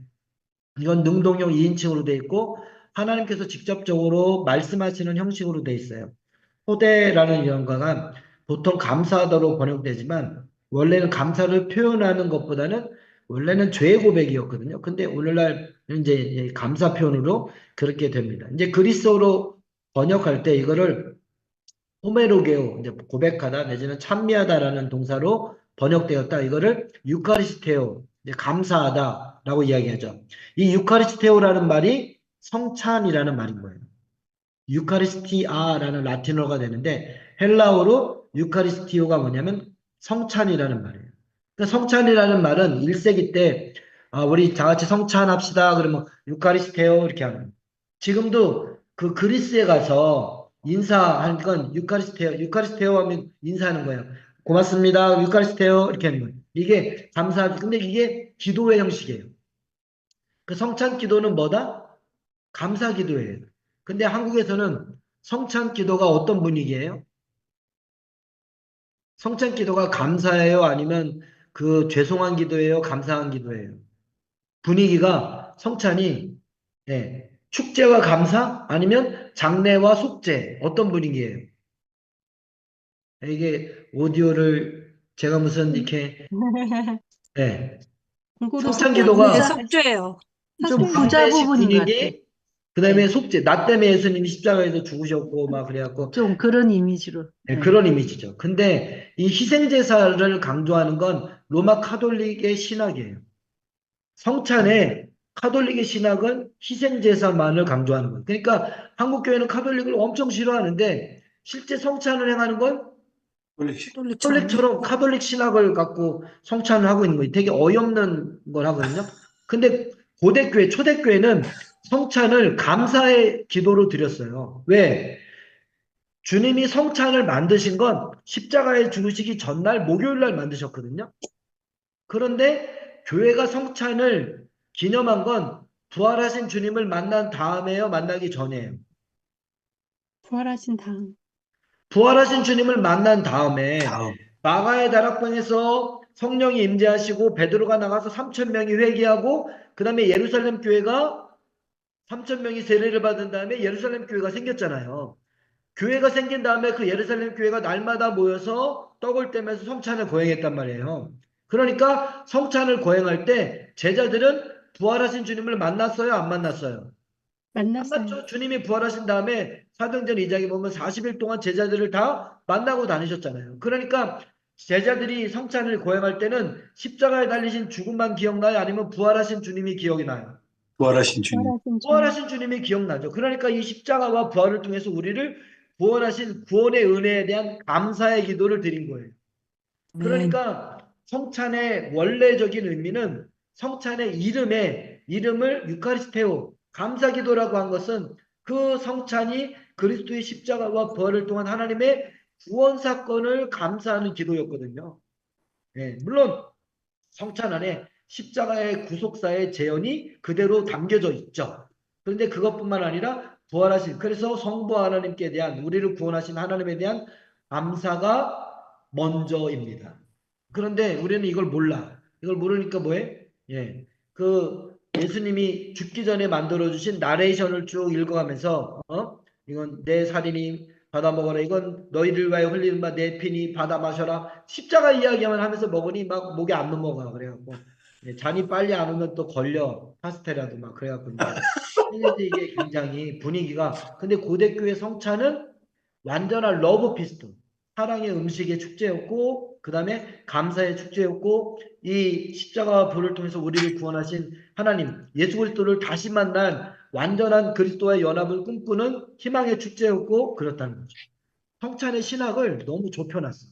이건 능동형 2인칭으로 되어 있고 하나님께서 직접적으로 말씀하시는 형식으로 되어 있어요. 호대라는 영어가 보통 감사하다로 번역되지만 원래는 감사를 표현하는 것보다는 원래는 죄 고백이었거든요. 근데 오늘날 이제 감사 표현으로 그렇게 됩니다. 이제 그리스어로 번역할 때 이거를 호메로게오, 이제 고백하다 내지는 찬미하다라는 동사로 번역되었다. 이거를 유카리스테오, 이제 감사하다라고 이야기하죠. 이 유카리스테오라는 말이 성찬이라는 말인 거예요. 유카리스티아라는 라틴어가 되는데 헬라어로 유카리스티오가 뭐냐면 성찬이라는 말이에요. 그러니까 성찬이라는 말은 1세기 때 우리 다 같이 성찬합시다 그러면 유카리스테오 이렇게 하는 거예요. 지금도 그 그리스에 가서 인사하는 건 유카리스테오 하면 인사하는 거예요. 고맙습니다. 유카리스테오 이렇게 하는 거예요. 이게 감사하지. 근데 이게 기도의 형식이에요. 그 성찬 기도는 뭐다? 감사 기도예요. 근데 한국에서는 성찬 기도가 어떤 분위기예요? 성찬 기도가 감사예요? 아니면 그 죄송한 기도예요? 감사한 기도예요? 분위기가 성찬이 축제와 감사? 아니면 장례와 속죄? 어떤 분위기예요? 이게 오디오를 제가 무슨 이렇게 골고루 성찬 섞여 네, 기도가 있어요. 속죄예요. 좀 섞여 있어요. 부자 장례식 부분인 것 같아. 분위기, 그 다음에 네. 속죄. 나 때문에 예수님이 십자가에서 죽으셨고 막 그래갖고 좀 그런 이미지로. 네. 그런 이미지죠. 근데 이 희생제사를 강조하는 건 로마 카톨릭의 신학이에요. 성찬에 카톨릭의 신학은 희생제사만을 강조하는 거예요. 그러니까 한국교회는 카톨릭을 엄청 싫어하는데 실제 성찬을 행하는 건 카톨릭처럼요. 카톨릭처럼 카톨릭 신학을 갖고 성찬을 하고 있는 거예요. 되게 어이없는 걸 하거든요. 근데 고대교회, 초대교회는 성찬을 감사의 기도로 드렸어요. 왜? 주님이 성찬을 만드신 건 십자가에 죽으시기 전날 목요일 날 만드셨거든요. 그런데 교회가 성찬을 기념한 건 부활하신 주님을 만난 다음에요, 만나기 전이에요. 부활하신 다음. 부활하신 주님을 만난 다음에 마가의 다락방에서 성령이 임재하시고 베드로가 나가서 3천 명이 회개하고 그 다음에 예루살렘 교회가 3천 명이 세례를 받은 다음에 예루살렘 교회가 생겼잖아요. 교회가 생긴 다음에 그 예루살렘 교회가 날마다 모여서 떡을 떼면서 성찬을 거행했단 말이에요. 그러니까 성찬을 거행할 때 제자들은 부활하신 주님을 만났어요? 안 만났어요? 만났어요. 만났죠. 주님이 부활하신 다음에 사도행전 2장에 보면 40일 동안 제자들을 다 만나고 다니셨잖아요. 그러니까 제자들이 성찬을 거행할 때는 십자가에 달리신 죽음만 기억나요? 아니면 부활하신 주님이 기억이 나요? 부활하신 주님. 부활하신 주님이 기억나죠. 그러니까 이 십자가와 부활을 통해서 우리를 구원하신 구원의 은혜에 대한 감사의 기도를 드린 거예요. 네. 그러니까 성찬의 원래적인 의미는 성찬의 이름을 유카리스테오 감사 기도라고 한 것은 그 성찬이 그리스도의 십자가와 부활을 통한 하나님의 구원 사건을 감사하는 기도였거든요. 물론 성찬 안에 십자가의 구속사의 재현이 그대로 담겨져 있죠. 그런데 그것뿐만 아니라 부활하신 그래서 성부 하나님께 대한 우리를 구원하신 하나님에 대한 감사가 먼저입니다. 그런데 우리는 이걸 몰라. 이걸 모르니까 뭐해? 그 예수님이 죽기 전에 만들어주신 나레이션을 쭉 읽어가면서 이건 내 살인이 받아 먹어라. 이건 너희를 위하여 흘리는 바 내 피니 받아 마셔라. 십자가 이야기만 하면서 먹으니 막 목에 안 넘어가. 그래갖고 잔이 빨리 안 오면 또 걸려. 파스텔라도 막 그래갖고 이제 이게 굉장히 분위기가 근데 고대교회 성찬은 완전한 러브 피스트. 사랑의 음식의 축제였고 그 다음에 감사의 축제였고 이 십자가와 부를 통해서 우리를 구원하신 하나님 예수 그리스도를 다시 만난 완전한 그리스도와의 연합을 꿈꾸는 희망의 축제였고 그렇다는 거죠. 성찬의 신학을 너무 좁혀놨어.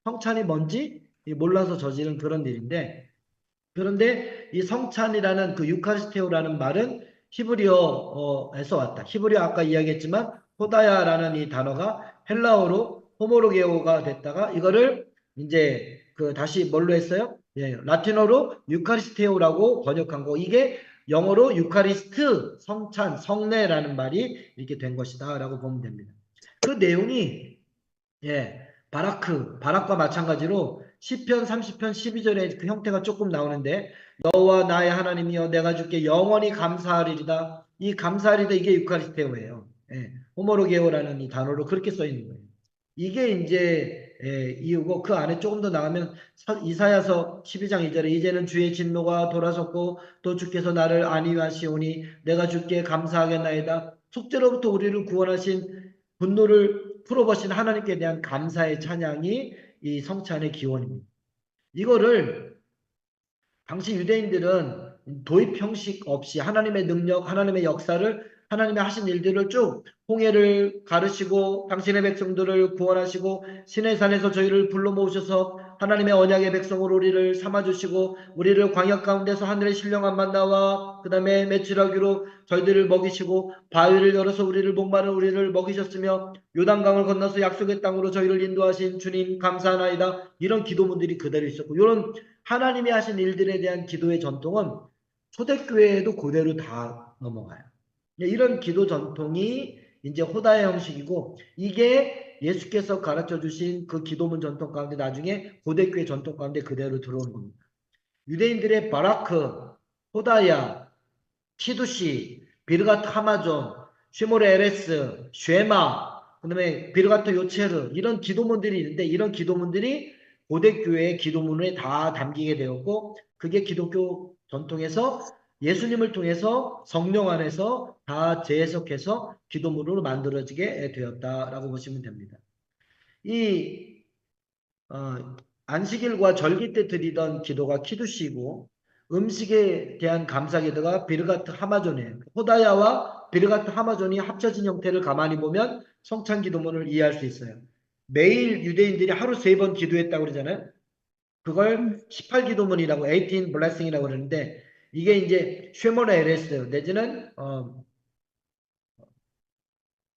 성찬이 뭔지 몰라서 저지른 그런 일인데 그런데 이 성찬이라는 그 유카리스테오라는 말은 히브리어에서 왔다. 히브리어 아까 이야기했지만 호다야라는 이 단어가 헬라어로 호모로게오가 됐다가 이거를 이제 그 다시 뭘로 했어요? 예, 라틴어로 유카리스테오라고 번역한 거. 이게 영어로 유카리스트, 성찬, 성례라는 말이 이렇게 된 것이다라고 보면 됩니다. 그 내용이 예, 바락과 마찬가지로 시편 30편 12절에 그 형태가 조금 나오는데 너와 나의 하나님이여 내가 주께 영원히 감사하리이다. 이 감사하리다 이게 유카리스테오예요. 예, 호모로게오라는 이 단어로 그렇게 써 있는 거예요. 이게 이제 이유고 그 안에 조금 더 나가면 이사야서 12장 2절에 이제는 주의 진노가 돌아섰고 또 주께서 나를 안위하시오니 내가 주께 감사하겠나이다. 속죄로부터 우리를 구원하신 분노를 풀어보신 하나님께 대한 감사의 찬양이 이 성찬의 기원입니다. 이거를 당시 유대인들은 도입 형식 없이 하나님의 능력, 하나님의 역사를 하나님의 하신 일들을 쭉 홍해를 가르시고 당신의 백성들을 구원하시고 시내산에서 저희를 불러 모으셔서 하나님의 언약의 백성으로 우리를 삼아주시고 우리를 광야 가운데서 하늘의 신령한 만나와 그 다음에 메추라기로 저희들을 먹이시고 바위를 열어서 우리를 목마른 우리를 먹이셨으며 요단강을 건너서 약속의 땅으로 저희를 인도하신 주님 감사하나이다. 이런 기도문들이 그대로 있었고 이런 하나님이 하신 일들에 대한 기도의 전통은 초대교회에도 그대로 다 넘어가요. 이런 기도 전통이 이제 호다의 형식이고 이게 예수께서 가르쳐 주신 그 기도문 전통 가운데 나중에 고대교회 전통 가운데 그대로 들어오는 겁니다. 유대인들의 바라크, 호다야, 키두시, 비르가트 하마존, 쉐모레 에레스, 쉐마, 그 다음에 비르가트 요체르 이런 기도문들이 있는데 이런 기도문들이 고대교회의 기도문에 다 담기게 되었고 그게 기독교 전통에서 예수님을 통해서 성령 안에서 다 재해석해서 기도문으로 만들어지게 되었다라고 보시면 됩니다. 이 안식일과 절기 때 드리던 기도가 키두시이고 음식에 대한 감사 기도가 비르가트 하마존이에요. 호다야와 비르가트 하마존이 합쳐진 형태를 가만히 보면 성찬 기도문을 이해할 수 있어요. 매일 유대인들이 하루 3번 기도했다고 그러잖아요. 그걸 18기도문이라고 18 블레싱이라고 그러는데 이게 이제 쉐모나 에레스 내지는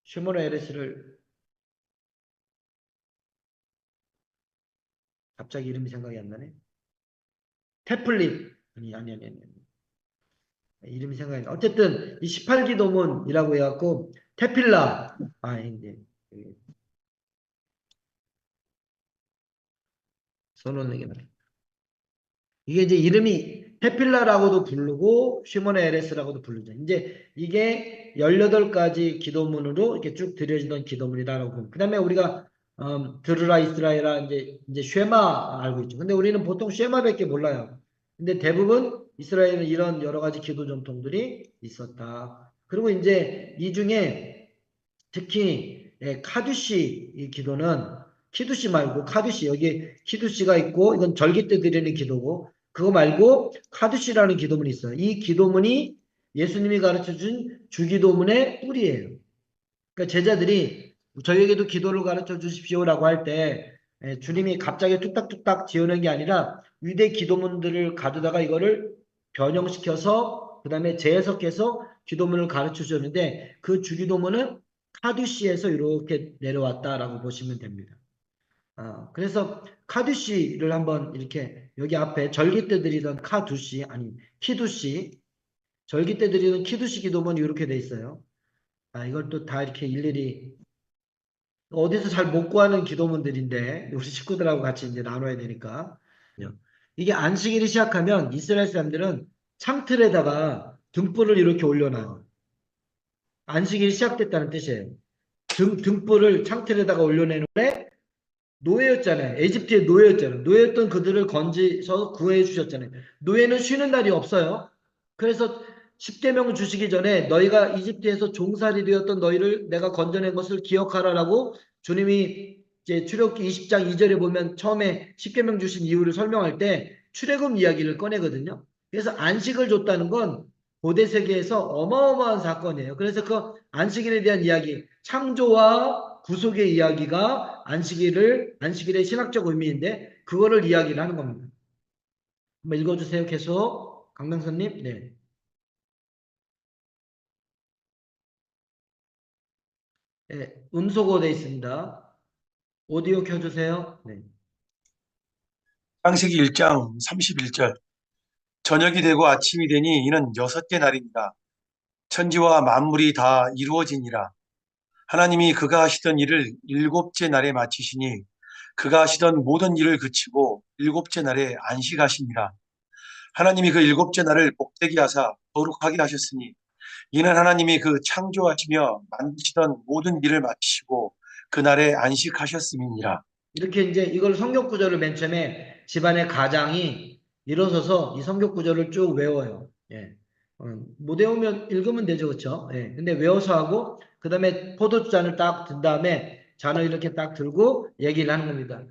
쉐모나 에레스를 갑자기 이름이 생각이 안 나네. 테플릿 아니. 이름이 생각이 안 나. 어쨌든 이 18기도문이라고 해갖고 테필라 이제 선언에게 말해. 이게 이제 이름이 테필라라고도 부르고 쉐모나 에레스라고도 부르죠. 이제 이게 18가지 기도문으로 이렇게 쭉 드려지던 기도문이다라고 봅니다. 그 다음에 우리가 들으라 이스라엘아 이제 쉐마 알고 있죠. 근데 우리는 보통 쉐마밖에 몰라요. 근데 대부분 이스라엘은 이런 여러 가지 기도 전통들이 있었다. 그리고 이제 이 중에 특히 카두시 이 기도는 키두시 말고 카두시 여기 키두시가 있고 이건 절기 때 드리는 기도고 그거 말고 카두시라는 기도문이 있어요. 이 기도문이 예수님이 가르쳐준 주기도문의 뿌리예요. 그러니까 제자들이 저희에게도 기도를 가르쳐 주십시오라고 할 때 주님이 갑자기 뚝딱뚝딱 지어낸 게 아니라 위대 기도문들을 가져다가 이거를 변형시켜서 그 다음에 재해석해서 기도문을 가르쳐 주셨는데 그 주기도문은 카두시에서 이렇게 내려왔다라고 보시면 됩니다. 그래서 카두시를 한번 이렇게 여기 앞에 절기 때 드리던 카두시 아니 키두시 절기 때 드리던 키두시 기도문이 이렇게 돼 있어요. 이걸 또 다 이렇게 일일이 어디서 잘 못 구하는 기도문들인데 우리 식구들하고 같이 이제 나눠야 되니까 이게 안식일이 시작하면 이스라엘 사람들은 창틀에다가 등불을 이렇게 올려놔요. 안식일이 시작됐다는 뜻이에요. 등불을 창틀에다가 올려내는데 노예였잖아요. 에집트의 노예였잖아요. 노예였던 그들을 건지서 구해 주셨잖아요. 노예는 쉬는 날이 없어요. 그래서 10계명 주시기 전에 너희가 이집트에서 종살이 되었던 너희를 내가 건져낸 것을 기억하라라고 주님이 이제 출애굽기 20장 2절에 보면 처음에 10계명 주신 이유를 설명할 때 출애굽 이야기를 꺼내거든요. 그래서 안식을 줬다는 건 고대 세계에서 어마어마한 사건이에요. 그래서 그 안식일에 대한 이야기, 창조와 구속의 이야기가 안식일의 신학적 의미인데 그거를 이야기를 하는 겁니다. 한번 읽어주세요. 계속 강명선님. 네. 음소거 돼 있습니다. 오디오 켜주세요. 네. 창세기 1장 31절. 저녁이 되고 아침이 되니 이는 여섯째 날입니다. 천지와 만물이 다 이루어지니라. 하나님이 그가 하시던 일을 일곱째 날에 마치시니 그가 하시던 모든 일을 그치고 일곱째 날에 안식하시니라. 하나님이 그 일곱째 날을 복되게 하사 거룩하게 하셨으니 이는 하나님이 그 창조하시며 만드시던 모든 일을 마치시고 그날에 안식하셨음이니라. 이렇게 이제 이걸 성경 구절을 맨 처음에 집안의 가장이 일어서서 이 성경 구절을 쭉 외워요. 예. 못 외우면 읽으면 되죠, 그렇죠? 예. 근데 외워서 하고 그다음에 포도주 잔을 딱 든 다음에 잔을 이렇게 딱 들고 얘기를 하는 겁니다.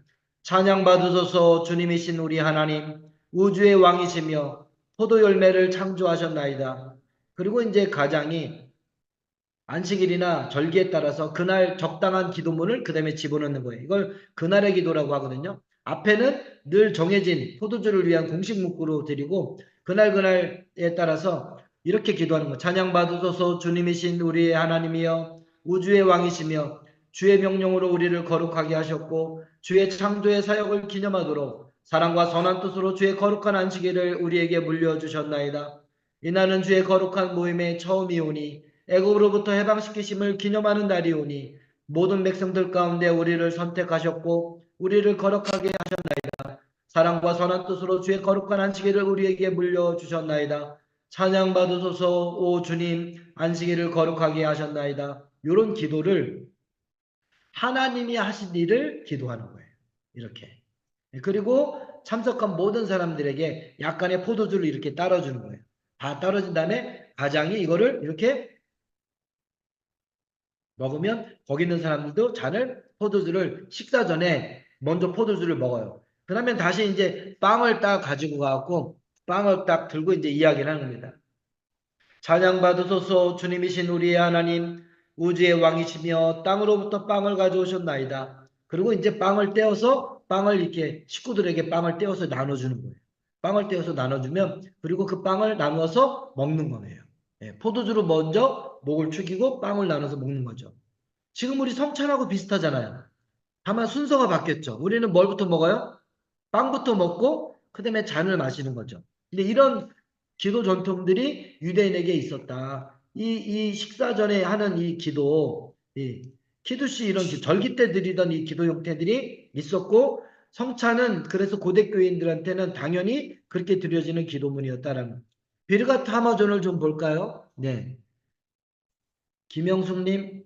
찬양 받으소서 주님이신 우리 하나님 우주의 왕이시며 포도 열매를 창조하셨나이다. 그리고 이제 가장이 안식일이나 절기에 따라서 그날 적당한 기도문을 그 다음에 집어넣는 거예요. 이걸 그날의 기도라고 하거든요. 앞에는 늘 정해진 포도주를 위한 공식 문구로 드리고 그날에 따라서 이렇게 기도하는 거예요. 찬양 받으소서 주님이신 우리의 하나님이여 우주의 왕이시며 주의 명령으로 우리를 거룩하게 하셨고 주의 창조의 사역을 기념하도록 사랑과 선한 뜻으로 주의 거룩한 안식일을 우리에게 물려주셨나이다. 이날은 주의 거룩한 모임의 처음이오니 애굽으로부터 해방시키심을 기념하는 날이오니 모든 백성들 가운데 우리를 선택하셨고 우리를 거룩하게 하셨나이다. 사랑과 선한 뜻으로 주의 거룩한 안식일을 우리에게 물려주셨나이다. 찬양 받으소서 오 주님 안식일을 거룩하게 하셨나이다. 이런 기도를 하나님이 하신 일을 기도하는 거예요. 이렇게. 그리고 참석한 모든 사람들에게 약간의 포도주를 이렇게 따라주는 거예요. 다 떨어진 다음에 가장이 이거를 이렇게 먹으면 거기 있는 사람들도 잔을 포도주를 식사 전에 먼저 포도주를 먹어요. 그러면 다시 이제 빵을 딱 가지고 가고 빵을 딱 들고 이제 이야기를 하는 겁니다. 찬양 받으소서 주님이신 우리의 하나님 우주의 왕이시며 땅으로부터 빵을 가져오셨나이다. 그리고 이제 빵을 떼어서 빵을 이렇게 식구들에게 빵을 떼어서 나눠주는 거예요. 빵을 떼어서 나눠주면 그리고 그 빵을 나누어서 먹는 거예요. 포도주로 먼저 목을 축이고 빵을 나눠서 먹는 거죠. 지금 우리 성찬하고 비슷하잖아요. 다만 순서가 바뀌었죠. 우리는 뭘부터 먹어요? 빵부터 먹고 그다음에 잔을 마시는 거죠. 근데 이런 기도 전통들이 유대인에게 있었다. 이 식사 전에 하는 이 기도, 키두시 이런 절기 때 드리던 이 기도 형태들이 있었고 성찬은 그래서 고대 교인들한테는 당연히 그렇게 드려지는 기도문이었다라는. 비르가트 하마존을 좀 볼까요? 네, 김영숙님,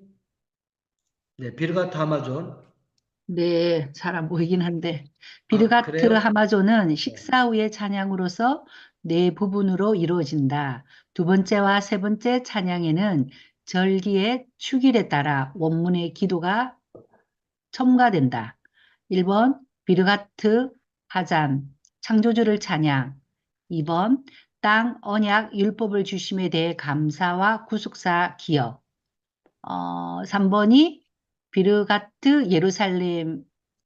네, 비르가트 하마존. 네, 잘 안 보이긴 한데. 아, 비르가트 그래요? 하마조는 네. 식사 후의 찬양으로서 네 부분으로 이루어진다. 두 번째와 세 번째 찬양에는 절기의 축일에 따라 원문의 기도가 첨가된다. 1번 비르가트 하잔 창조주를 찬양. 2번 땅 언약 율법을 주심에 대해 감사와 구속사 기억. 3번이 비르가트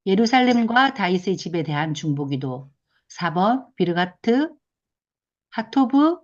예루살렘과 다윗의 집에 대한 중보기도. 4번 비르가트 하토브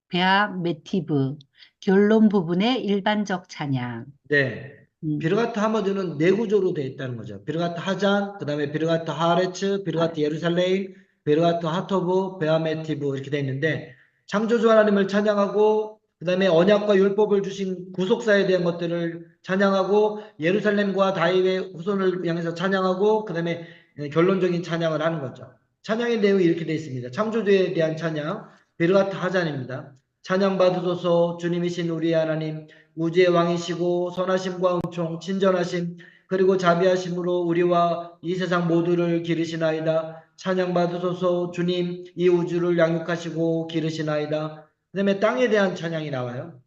베아메티브 결론 부분의 일반적 찬양. 네. 음, 비르가트 하머드는 네 구조로 되어 있다는 거죠. 비르가트 하잔, 그 다음에 비르가트 하레츠, 비르가트 예루살렘, 비르가트 하토브, 베아메티브 이렇게 되어 있는데 창조주 하나님을 찬양하고 그 다음에 언약과 율법을 주신 구속사에 대한 것들을 찬양하고 예루살렘과 다윗의 후손을 향해서 찬양하고 그 다음에 결론적인 찬양을 하는 거죠. 찬양의 내용이 이렇게 되어 있습니다. 창조주에 대한 찬양, 비르가트 하잔입니다. 찬양 받으소서 주님이신 우리 하나님 우주의 왕이시고 선하심과 은총 친절하심 그리고 자비하심으로 우리와 이 세상 모두를 기르시나이다. 찬양 받으소서 주님 이 우주를 양육하시고 기르시나이다. 그 다음에 땅에 대한 찬양이 나와요.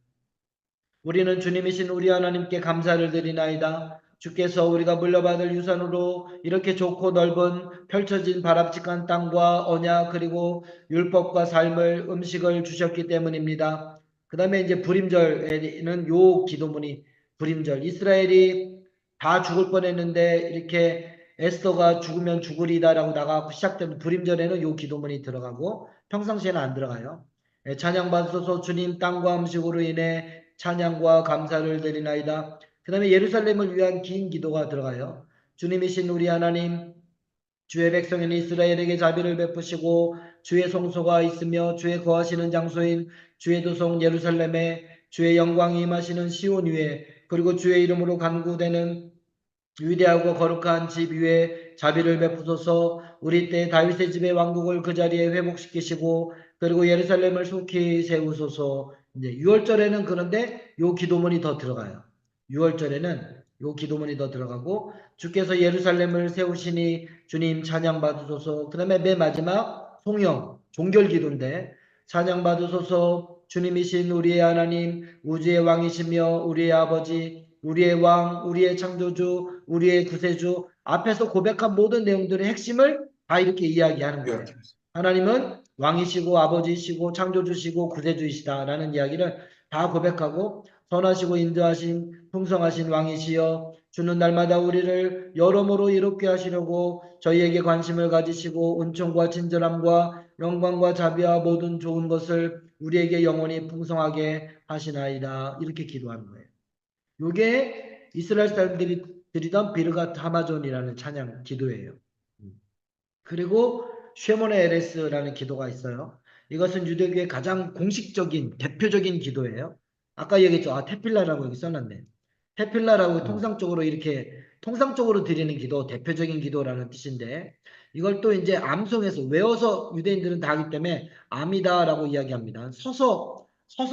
우리는 주님이신 우리 하나님께 감사를 드리나이다. 주께서 우리가 물려받을 유산으로 이렇게 좋고 넓은 펼쳐진 바람직한 땅과 언약 그리고 율법과 삶을 음식을 주셨기 때문입니다. 그 다음에 이제 불임절에는 요 기도문이 불임절. 이스라엘이 다 죽을 뻔했는데 이렇게 에스더가 죽으면 죽으리다라고 나가고 시작되는 불임절에는 요 기도문이 들어가고 평상시에는 안 들어가요. 찬양 받으소서 주님 땅과 음식으로 인해 찬양과 감사를 드리나이다. 그 다음에 예루살렘을 위한 긴 기도가 들어가요. 주님이신 우리 하나님, 주의 백성인 이스라엘에게 자비를 베푸시고 주의 성소가 있으며 주의 거하시는 장소인 주의 도성 예루살렘에 주의 영광이 임하시는 시온 위에 그리고 주의 이름으로 간구되는 위대하고 거룩한 집 위에 자비를 베푸소서. 우리 때 다윗의 집의 왕국을 그 자리에 회복시키시고 그리고 예루살렘을 속히 세우소서. 이제 6월절에는 그런데 요 기도문이 더 들어가요. 6월절에는 요 기도문이 더 들어가고 주께서 예루살렘을 세우시니 주님 찬양 받으소서. 그 다음에 맨 마지막 송영 종결 기도인데 찬양 받으소서. 주님이신 우리의 하나님 우주의 왕이시며 우리의 아버지 우리의 왕 우리의 창조주 우리의 구세주 앞에서 고백한 모든 내용들의 핵심을 다 이렇게 이야기하는 거예요. 하나님은 왕이시고 아버지이시고 창조주시고 구세주이시다라는 이야기를 다 고백하고 선하시고 인도하신 풍성하신 왕이시여 주는 날마다 우리를 여러모로 이롭게 하시려고 저희에게 관심을 가지시고 은총과 친절함과 영광과 자비와 모든 좋은 것을 우리에게 영원히 풍성하게 하시나이다. 이렇게 기도하는 거예요. 요게 이스라엘 사람들이 드리던 비르가트 하마존이라는 찬양 기도예요. 그리고 쉐몬의 에레스라는 기도가 있어요. 이것은 유대교의 가장 공식적인 대표적인 기도예요. 아까 얘기했죠. 테필라라고 여기 써놨네. 테필라라고 통상적으로 드리는 기도, 대표적인 기도라는 뜻인데 이걸 또 이제 암송해서 외워서 유대인들은 다 하기 때문에 아미다라고 이야기합니다. 서서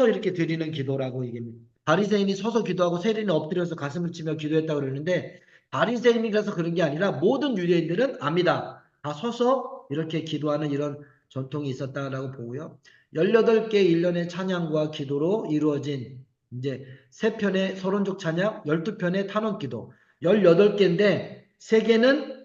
이렇게 드리는 기도라고 얘기합니다. 바리새인이 서서 기도하고 세리는 엎드려서 가슴을 치며 기도했다고 그러는데 바리새인이라서 그런 게 아니라 모든 유대인들은 아미다. 다 서서 이렇게 기도하는 이런 전통이 있었다라고 보고요. 18개 일련의 찬양과 기도로 이루어진 이제 3편의 서론적 찬양, 12편의 탄원 기도, 18개인데 3개는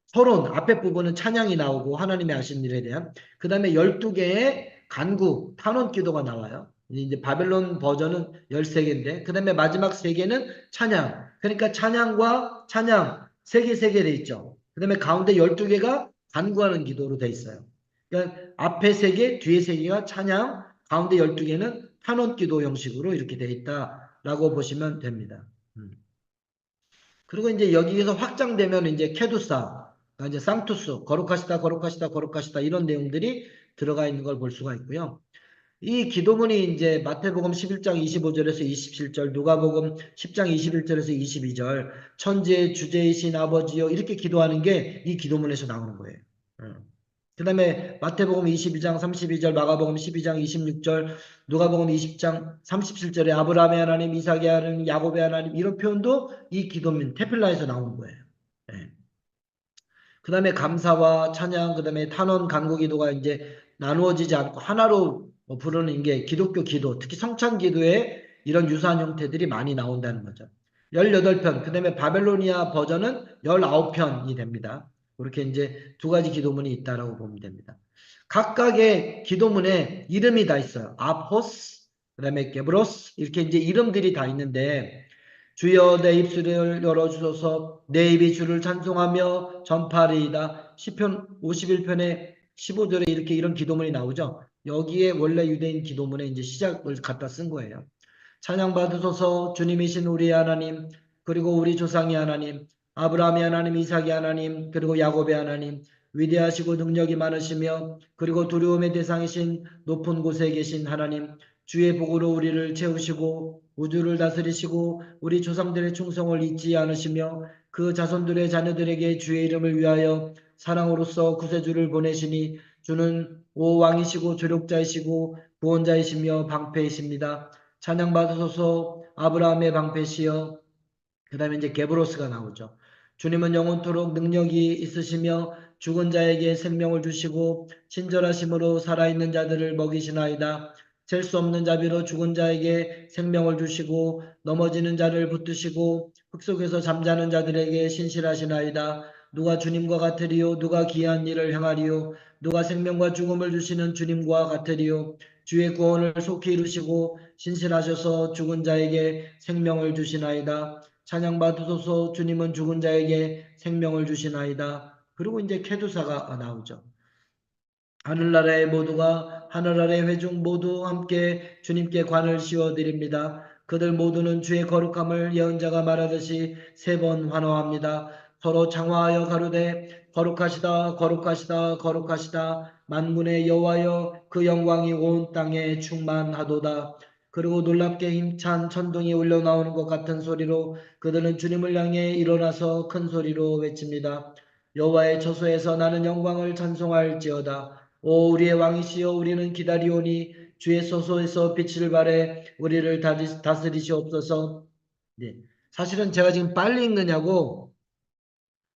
서론, 앞에 부분은 찬양이 나오고 하나님의 하신 일에 대한 그 다음에 12개의 간구, 탄원 기도가 나와요. 이제 바벨론 버전은 13개인데 그 다음에 마지막 3개는 찬양. 그러니까 찬양과 찬양 3개 돼 있죠. 그 다음에 가운데 12개가 간구하는 기도로 돼 있어요. 그러니까 앞에 3개, 뒤에 3개가 찬양, 가운데 12개는 탄원 기도 형식으로 이렇게 돼 있다라고 보시면 됩니다. 그리고 이제 여기에서 확장되면 이제 케두사, 이제 상투스, 거룩하시다, 거룩하시다, 거룩하시다 이런 내용들이 들어가 있는 걸 볼 수가 있고요. 이 기도문이 이제 마태복음 11장 25절에서 27절, 누가복음 10장 21절에서 22절, 천지의 주제이신 아버지여 이렇게 기도하는 게 이 기도문에서 나오는 거예요. 그 다음에 마태복음 22장 32절, 마가복음 12장 26절, 누가복음 20장 37절에 아브라함의 하나님, 이삭의 하나님, 야곱의 하나님 이런 표현도 이 기도문 테필라에서 나오는 거예요. 그 다음에 감사와 찬양, 그 다음에 탄원, 간구 기도가 이제 나누어지지 않고 하나로 부르는 게 기독교 기도, 특히 성찬 기도에 이런 유사한 형태들이 많이 나온다는 거죠. 18편, 그 다음에 바벨로니아 버전은 19편이 됩니다. 그렇게 이제 2가지 기도문이 있다라고 보면 됩니다. 각각의 기도문에 이름이 다 있어요. 아포스, 그 다음에 게브로스, 이렇게 이제 이름들이 다 있는데 주여 내 입술을 열어주소서 내 입이 주를 찬송하며 전파리이다. 시편 51편에 15절에 이렇게 이런 기도문이 나오죠. 여기에 원래 유대인 기도문에 이제 시작을 갖다 쓴 거예요. 찬양 받으소서 주님이신 우리 하나님 그리고 우리 조상의 하나님 아브라함의 하나님 이삭의 하나님 그리고 야곱의 하나님 위대하시고 능력이 많으시며 그리고 두려움의 대상이신 높은 곳에 계신 하나님 주의 복으로 우리를 채우시고 우주를 다스리시고 우리 조상들의 충성을 잊지 않으시며 그 자손들의 자녀들에게 주의 이름을 위하여 사랑으로서 구세주를 보내시니 주는 오 왕이시고 조력자이시고 구원자이시며 방패이십니다. 찬양 받으소서 아브라함의 방패시여. 그 다음에 이제 게브로스가 나오죠. 주님은 영원토록 능력이 있으시며 죽은 자에게 생명을 주시고 친절하심으로 살아있는 자들을 먹이시나이다. 셀 수 없는 자비로 죽은 자에게 생명을 주시고 넘어지는 자를 붙드시고 흙 속에서 잠자는 자들에게 신실하시나이다. 누가 주님과 같으리요 누가 기이한 일을 행하리요 누가 생명과 죽음을 주시는 주님과 같으리요 주의 구원을 속히 이루시고 신실하셔서 죽은 자에게 생명을 주시나이다. 찬양 받으소서 주님은 죽은 자에게 생명을 주시나이다. 그리고 이제 케두사가 나오죠. 하늘나라의 모두가 하늘 아래 회중 모두 함께 주님께 관을 씌워드립니다. 그들 모두는 주의 거룩함을 예언자가 말하듯이 3번 환호합니다. 서로 장화하여 가로되 거룩하시다 거룩하시다 거룩하시다 만군의 여호와여 그 영광이 온 땅에 충만하도다. 그리고 놀랍게 힘찬 천둥이 울려 나오는 것 같은 소리로 그들은 주님을 향해 일어나서 큰 소리로 외칩니다. 여호와의 처소에서 나는 영광을 찬송할지어다. 오 우리의 왕이시여 우리는 기다리오니 주의 소소에서 빛을 발해 우리를 다스리시옵소서. 네. 사실은 제가 지금 빨리 읽느냐고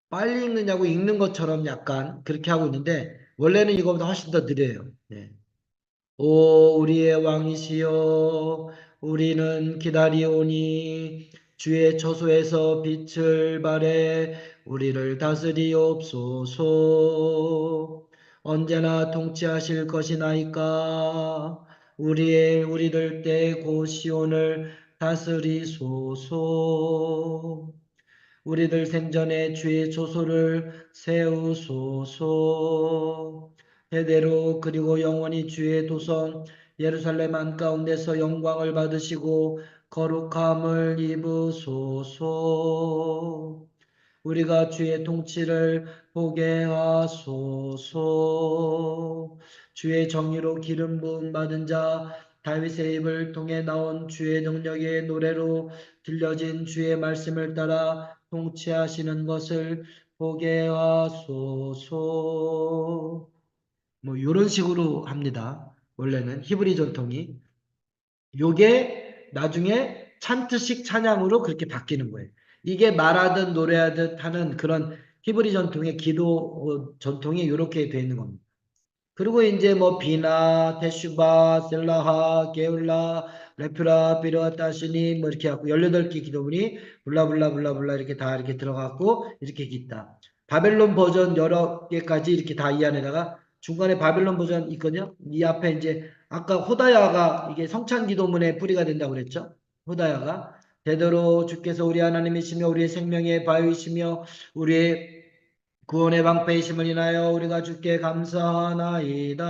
읽는 것처럼 약간 그렇게 하고 있는데 원래는 이거보다 훨씬 더 느려요. 네. 오 우리의 왕이시여 우리는 기다리오니 주의 처소에서 빛을 발해 우리를 다스리옵소서. 언제나 통치하실 것이나이까 우리들 때 곧 시온을 다스리소서. 우리들 생전에 주의 조소를 세우소서. 대대로 그리고 영원히 주의 도성 예루살렘 한가운데서 영광을 받으시고 거룩함을 입으소서. 우리가 주의 통치를 보게 하소서. 주의 정의로 기름 부음 받은 자 다윗의 입을 통해 나온 주의 능력의 노래로 들려진 주의 말씀을 따라 통치하시는 것을 보게 하소서. 뭐 이런 식으로 합니다. 원래는 히브리 전통이. 요게 나중에 찬트식 찬양으로 그렇게 바뀌는 거예요. 이게 말하듯 노래하듯 하는 그런 히브리 전통의 기도 전통이 이렇게 되어 있는 겁니다. 그리고 이제 뭐 비나, 테슈바, 셀라하, 게울라, 레프라, 비르아, 따시니 뭐 이렇게 하고 18개 기도문이 블라블라블라블라 이렇게 다 이렇게 들어갔고 이렇게 있다. 바벨론 버전 여러 개까지 이렇게 다 이 안에다가 중간에 바벨론 버전 있거든요. 이 앞에 이제 아까 호다야가 이게 성찬 기도문의 뿌리가 된다고 그랬죠. 호다야가 되도록 주께서 우리 하나님이시며 우리의 생명의 바위시며 우리의 구원의 방패이심을 인하여 우리가 주께 감사하나이다.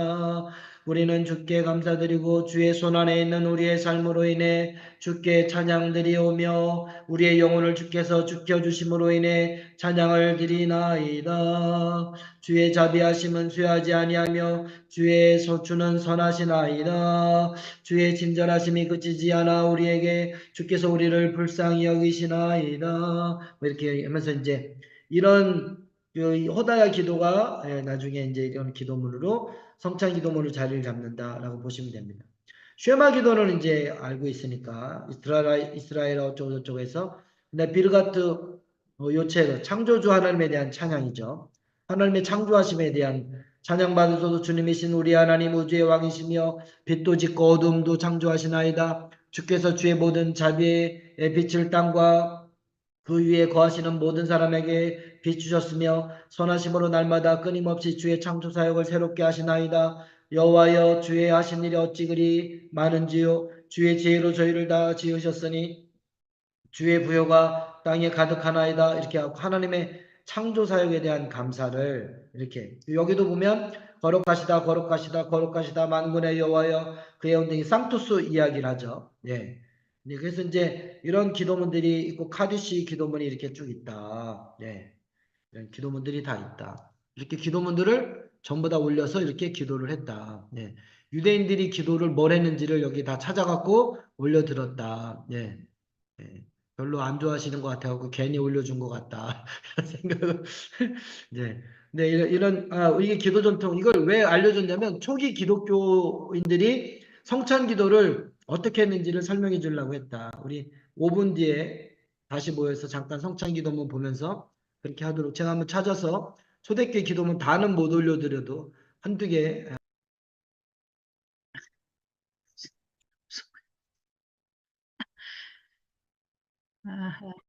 우리는 주께 감사드리고 주의 손안에 있는 우리의 삶으로 인해 주께 찬양드리오며 우리의 영혼을 주께서 지켜주심으로 인해 찬양을 드리나이다. 주의 자비하심은 쇠하지 아니하며 주의 소추는 선하시나이다. 주의 친절하심이 그치지 않아 우리에게 주께서 우리를 불쌍히 여기시나이다. 뭐 이렇게 하면서 이제 이런 이 호다야 기도가 나중에 이제 이런 기도문으로 성찬 기도문으로 자리를 잡는다라고 보시면 됩니다. 쉐마 기도는 이제 알고 있으니까 이스라엘 어쩌고 저쩌고해서 근데 비르가트 요체 창조주 하나님에 대한 찬양이죠. 하나님의 창조하심에 대한 찬양 받으소서. 주님이신 우리 하나님 우주의 왕이시며 빛도 짓고 어둠도 창조하시나이다. 주께서 주의 모든 자비의 빛을 땅과 그 위에 거하시는 모든 사람에게 비추셨으며 선하심으로 날마다 끊임없이 주의 창조 사역을 새롭게 하시나이다. 여호와여 주의 하신 일이 어찌 그리 많은지요. 주의 지혜로 저희를 다 지으셨으니 주의 부여가 땅에 가득하나이다. 이렇게 하고 하나님의 창조 사역에 대한 감사를 이렇게 여기도 보면 거룩하시다 거룩하시다 거룩하시다 만군의 여호와여 그의 온등이 상투스 이야기를 하죠. 예. 네, 그래서 이제 이런 기도문들이 있고 카디시 기도문이 이렇게 쭉 있다. 네. 이런 기도문들이 다 있다. 이렇게 기도문들을 전부 다 올려서 이렇게 기도를 했다. 네. 유대인들이 기도를 뭘 했는지를 여기 다 찾아갖고 올려들었다. 네. 네. 별로 안 좋아하시는 것 같아갖고 괜히 올려준 것 같다. 이런 생각을. 네. 네, 이게 기도 전통, 이걸 왜 알려줬냐면 초기 기독교인들이 성찬 기도를 어떻게 했는지를 설명해 주려고 했다. 우리 5분 뒤에 다시 모여서 잠깐 성찬 기도문 보면서 그렇게 하도록 제가 한번 찾아서 초대교회 기도문 다는 못 올려드려도 한두 개 아,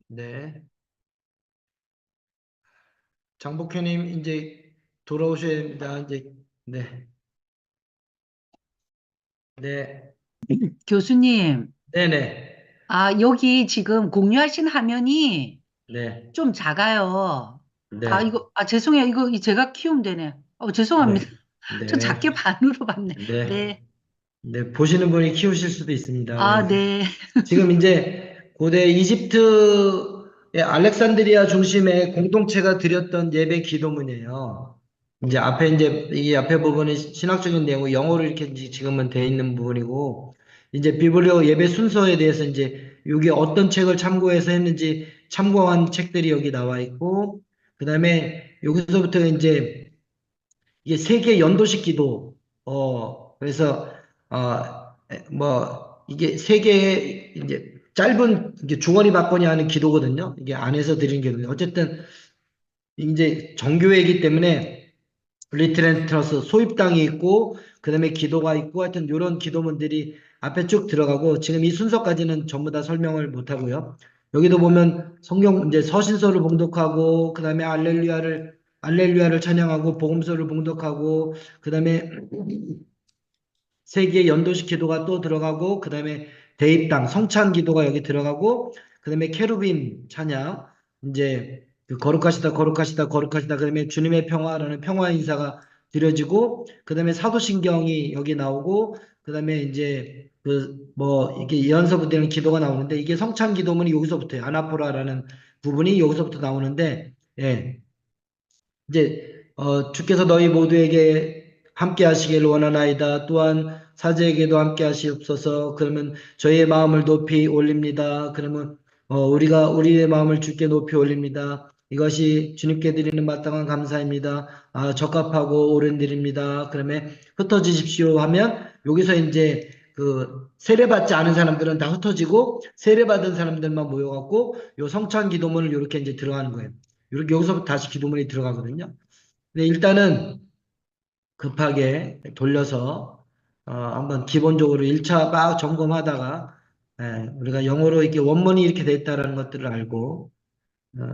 네. 장복현님 이제 돌아오셔야 됩니다. 이제 네, 네, 교수님, 네, 네, 여기 지금 공유하신 화면이 네, 좀 작아요. 네, 죄송해요. 이거 제가 키우면 되네. 죄송합니다. 네, 저 네, 작게 반으로 봤네. 네, 네. 네. 보시는 분이 키우실 수도 있습니다. 네. 네. 지금 이제 고대 이집트의 알렉산드리아 중심의 공동체가 드렸던 예배 기도문이에요. 이제 이 앞에 부분은 신학적인 내용이 영어로 이렇게 이제 지금은 되어 있는 부분이고, 이제 비블리오 예배 순서에 대해서 이제 여기 어떤 책을 참고해서 했는지 참고한 책들이 여기 나와 있고, 그 다음에 여기서부터 이제 이게 세계 연도식 기도, 그래서, 이게 세계의 이제 짧은 이게 중원이 받거니 하는 기도거든요. 이게 안에서 드리는 기도거든요. 어쨌든, 이제 정교회이기 때문에 리트렌트러스 소입당이 있고, 그 다음에 기도가 있고, 하여튼 이런 기도문들이 앞에 쭉 들어가고, 지금 이 순서까지는 전부 다 설명을 못 하고요. 여기도 보면 성경 이제 서신서를 봉독하고, 그 다음에 알렐루야를 찬양하고, 복음서를 봉독하고, 그 다음에 세계의 연도식 기도가 또 들어가고, 그 다음에 대입당, 성찬 기도가 여기 들어가고, 그 다음에 케루빔 찬양, 이제 그 거룩하시다, 거룩하시다, 거룩하시다, 그 다음에 주님의 평화라는 평화 인사가 드려지고, 그 다음에 사도신경이 여기 나오고, 그 다음에 이제 이게 예언서 되는 기도가 나오는데, 이게 성찬 기도문이 여기서부터예요. 아나포라라는 부분이 여기서부터 나오는데, 예. 이제 주께서 너희 모두에게 함께 하시기를 원하나이다. 또한 사제에게도 함께 하시옵소서. 그러면 저희의 마음을 높이 올립니다. 그러면 우리가 우리의 마음을 주께 높이 올립니다. 이것이 주님께 드리는 마땅한 감사입니다. 적합하고 옳은 일입니다. 그러면 흩어지십시오 하면 여기서 이제 그 세례받지 않은 사람들은 다 흩어지고 세례받은 사람들만 모여갖고 요 성찬 기도문을 이렇게 이제 들어가는 거예요. 이렇게 여기서부터 다시 기도문이 들어가거든요. 근데 일단은 급하게 돌려서 한번 기본적으로 1차 막 점검하다가 우리가 영어로 이렇게 원문이 이렇게 돼 있다라는 것들을 알고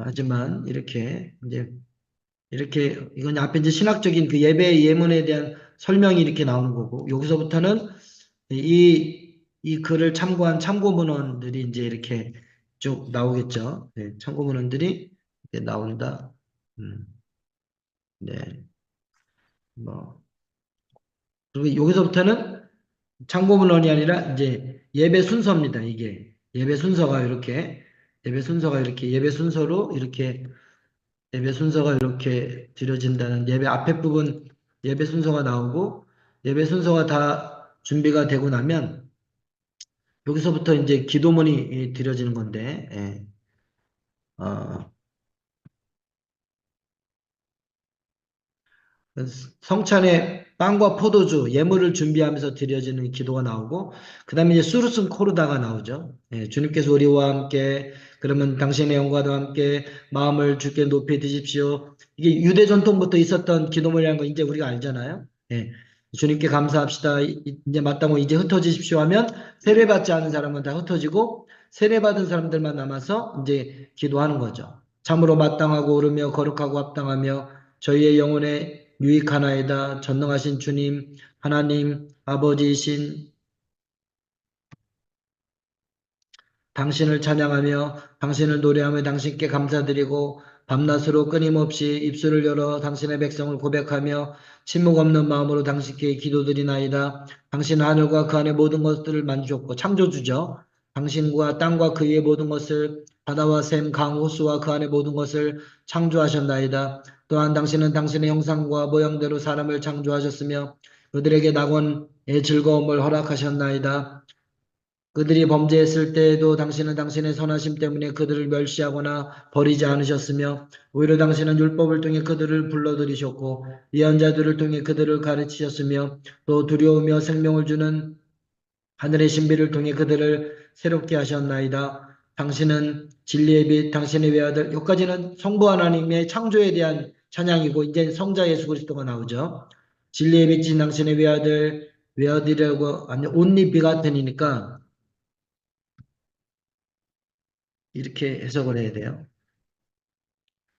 하지만 이렇게 이건 앞에 이제 신학적인 그 예배 예문에 대한 설명이 이렇게 나오는 거고 여기서부터는 이 글을 참고한 참고문헌들이 이제 이렇게 쭉 나오겠죠. 네, 참고문헌들이 이렇게 나온다. 음, 네. 뭐 그리고 여기서부터는 참고문헌이 아니라 이제 예배 순서입니다. 이게 예배 순서가 이렇게 예배 순서가 이렇게 드려진다는 예배 앞에 부분 예배 순서가 나오고 예배 순서가 다 준비가 되고 나면 여기서부터 이제 기도문이 드려지는 건데 어, 성찬에 빵과 포도주, 예물을 준비하면서 드려지는 기도가 나오고, 그 다음에 이제 수르슨 코르다가 나오죠. 주님께서 우리와 함께, 그러면 당신의 영광과 함께 마음을 주께 높이 드십시오. 이게 유대 전통부터 있었던 기도문이라는 거 이제 우리가 알잖아요. 주님께 감사합시다. 이제 마땅히 이제 흩어지십시오 하면 세례받지 않은 사람은 다 흩어지고, 세례받은 사람들만 남아서 이제 기도하는 거죠. 참으로 마땅하고 오르며 거룩하고 합당하며 저희의 영혼에 유익하나이다. 전능하신 주님, 하나님, 아버지이신 당신을 찬양하며 당신을 노래하며 당신께 감사드리고 밤낮으로 끊임없이 입술을 열어 당신의 백성을 고백하며 침묵 없는 마음으로 당신께 기도드리나이다. 당신 하늘과 그 안의 모든 것들을 만주셨고 창조주죠. 당신과 땅과 그 위의 모든 것을 바다와 샘, 강, 호수와 그 안의 모든 것을 창조하셨나이다. 또한 당신은 당신의 형상과 모형대로 사람을 창조하셨으며 그들에게 낙원의 즐거움을 허락하셨나이다. 그들이 범죄했을 때에도 당신은 당신의 선하심 때문에 그들을 멸시하거나 버리지 않으셨으며 오히려 당신은 율법을 통해 그들을 불러들이셨고 예언자들을 통해 그들을 가르치셨으며 또 두려우며 생명을 주는 하늘의 신비를 통해 그들을 새롭게 하셨나이다. 당신은 진리의 빛, 당신의 외아들. 여기까지는 성부 하나님의 창조에 대한 찬양이고 이제 성자 예수 그리스도가 나오죠. 진리의 빛인 당신의 외아들이라고 아니 온리 비가튼이니까 이렇게 해석을 해야 돼요.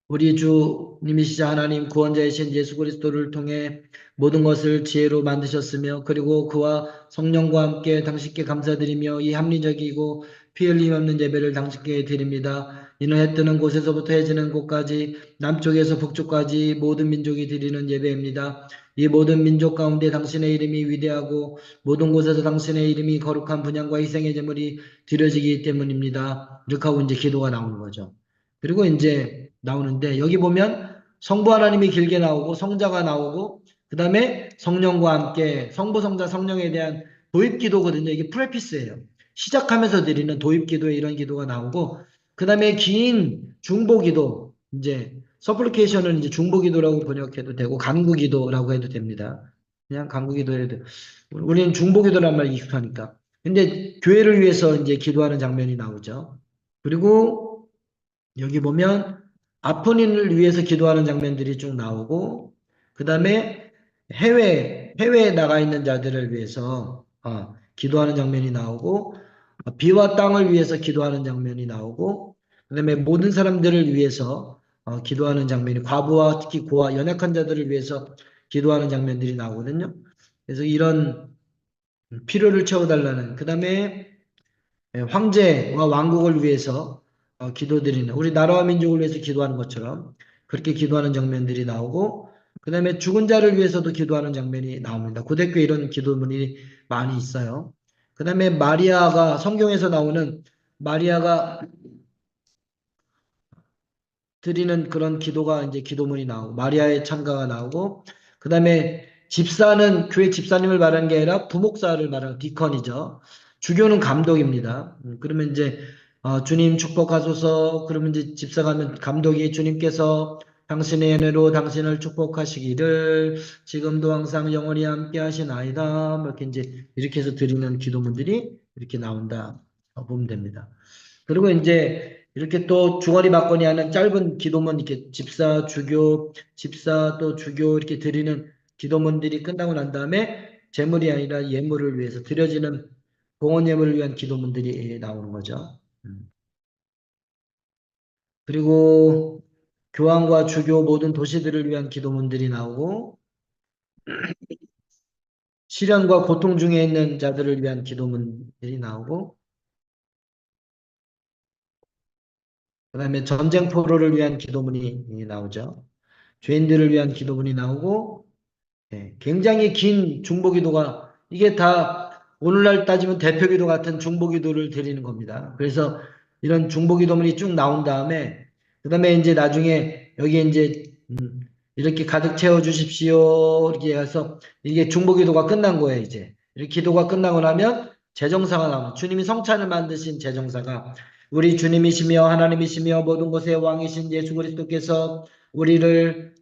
우리 주님이시자 하나님 구원자이신 예수 그리스도를 통해 모든 것을 지혜로 만드셨으며 그리고 그와 성령과 함께 당신께 감사드리며 이 합리적이고 피 흘림 없는 예배를 당신께 드립니다. 이는 해 뜨는 곳에서부터 해 지는 곳까지 남쪽에서 북쪽까지 모든 민족이 드리는 예배입니다. 이 모든 민족 가운데 당신의 이름이 위대하고 모든 곳에서 당신의 이름이 거룩한 분향과 희생의 제물이 드려지기 때문입니다. 이렇게 하고 이제 기도가 나오는 거죠. 그리고 이제 나오는데 여기 보면 성부 하나님이 길게 나오고 성자가 나오고 그 다음에 성령과 함께 성부 성자 성령에 대한 도입기도거든요. 이게 프레피스예요. 시작하면서 드리는 도입기도에 이런 기도가 나오고 그 다음에 긴 중보기도 이제 서플리케이션은 이제 중보기도라고 번역해도 되고 간구기도라고 해도 됩니다. 그냥 간구기도 해도 우리는 중보기도란 말 익숙하니까. 근데 교회를 위해서 이제 기도하는 장면이 나오죠. 그리고 여기 보면 아픈 이를 위해서 기도하는 장면들이 쭉 나오고 그 다음에 해외에 나가 있는 자들을 위해서 기도하는 장면이 나오고 비와 땅을 위해서 기도하는 장면이 나오고 그 다음에 모든 사람들을 위해서 기도하는 장면이 과부와 특히 고아 연약한 자들을 위해서 기도하는 장면들이 나오거든요. 그래서 이런 필요를 채워달라는 그 다음에 황제와 왕국을 위해서 기도드리는 우리 나라와 민족을 위해서 기도하는 것처럼 그렇게 기도하는 장면들이 나오고 그 다음에 죽은 자를 위해서도 기도하는 장면이 나옵니다. 고대교회 이런 기도문이 많이 있어요. 그 다음에 마리아가 성경에서 나오는 마리아가 드리는 그런 기도가 이제 기도문이 나오고 마리아의 찬가가 나오고 그 다음에 집사는 교회 집사님을 말하는 게 아니라 부목사를 말하는 디컨이죠. 주교는 감독입니다. 그러면 이제 주님 축복하소서 그러면 이제 집사가 하면 감독이 주님께서 당신의 은혜로 당신을 축복하시기를 지금도 항상 영원히 함께 하시나이다. 뭐 이렇게 해서 드리는 기도문들이 이렇게 나온다 보면 됩니다. 그리고 이제 이렇게 또 주거리 받거니 하는 짧은 기도문 이렇게 집사 또 주교 이렇게 드리는 기도문들이 끝나고 난 다음에 제물이 아니라 예물을 위해서 드려지는 봉헌 예물을 위한 기도문들이 나오는 거죠. 그리고 교황과 주교 모든 도시들을 위한 기도문들이 나오고 시련과 고통 중에 있는 자들을 위한 기도문들이 나오고 그 다음에 전쟁 포로를 위한 기도문이 나오죠. 죄인들을 위한 기도문이 나오고 굉장히 긴 중보기도가 이게 다 오늘날 따지면 대표기도 같은 중보기도를 드리는 겁니다. 그래서 이런 중보기도문이 쭉 나온 다음에 그 다음에 이제 나중에 여기 이제 이렇게 가득 채워 주십시오 이렇게 해서 이게 중보기도가 끝난 거예요. 이제 이렇게 기도가 끝나고 나면 제정사가 나옵니다. 주님이 성찬을 만드신 제정사가 우리 주님이시며 하나님이시며 모든 것의 왕이신 예수 그리스도께서 우리를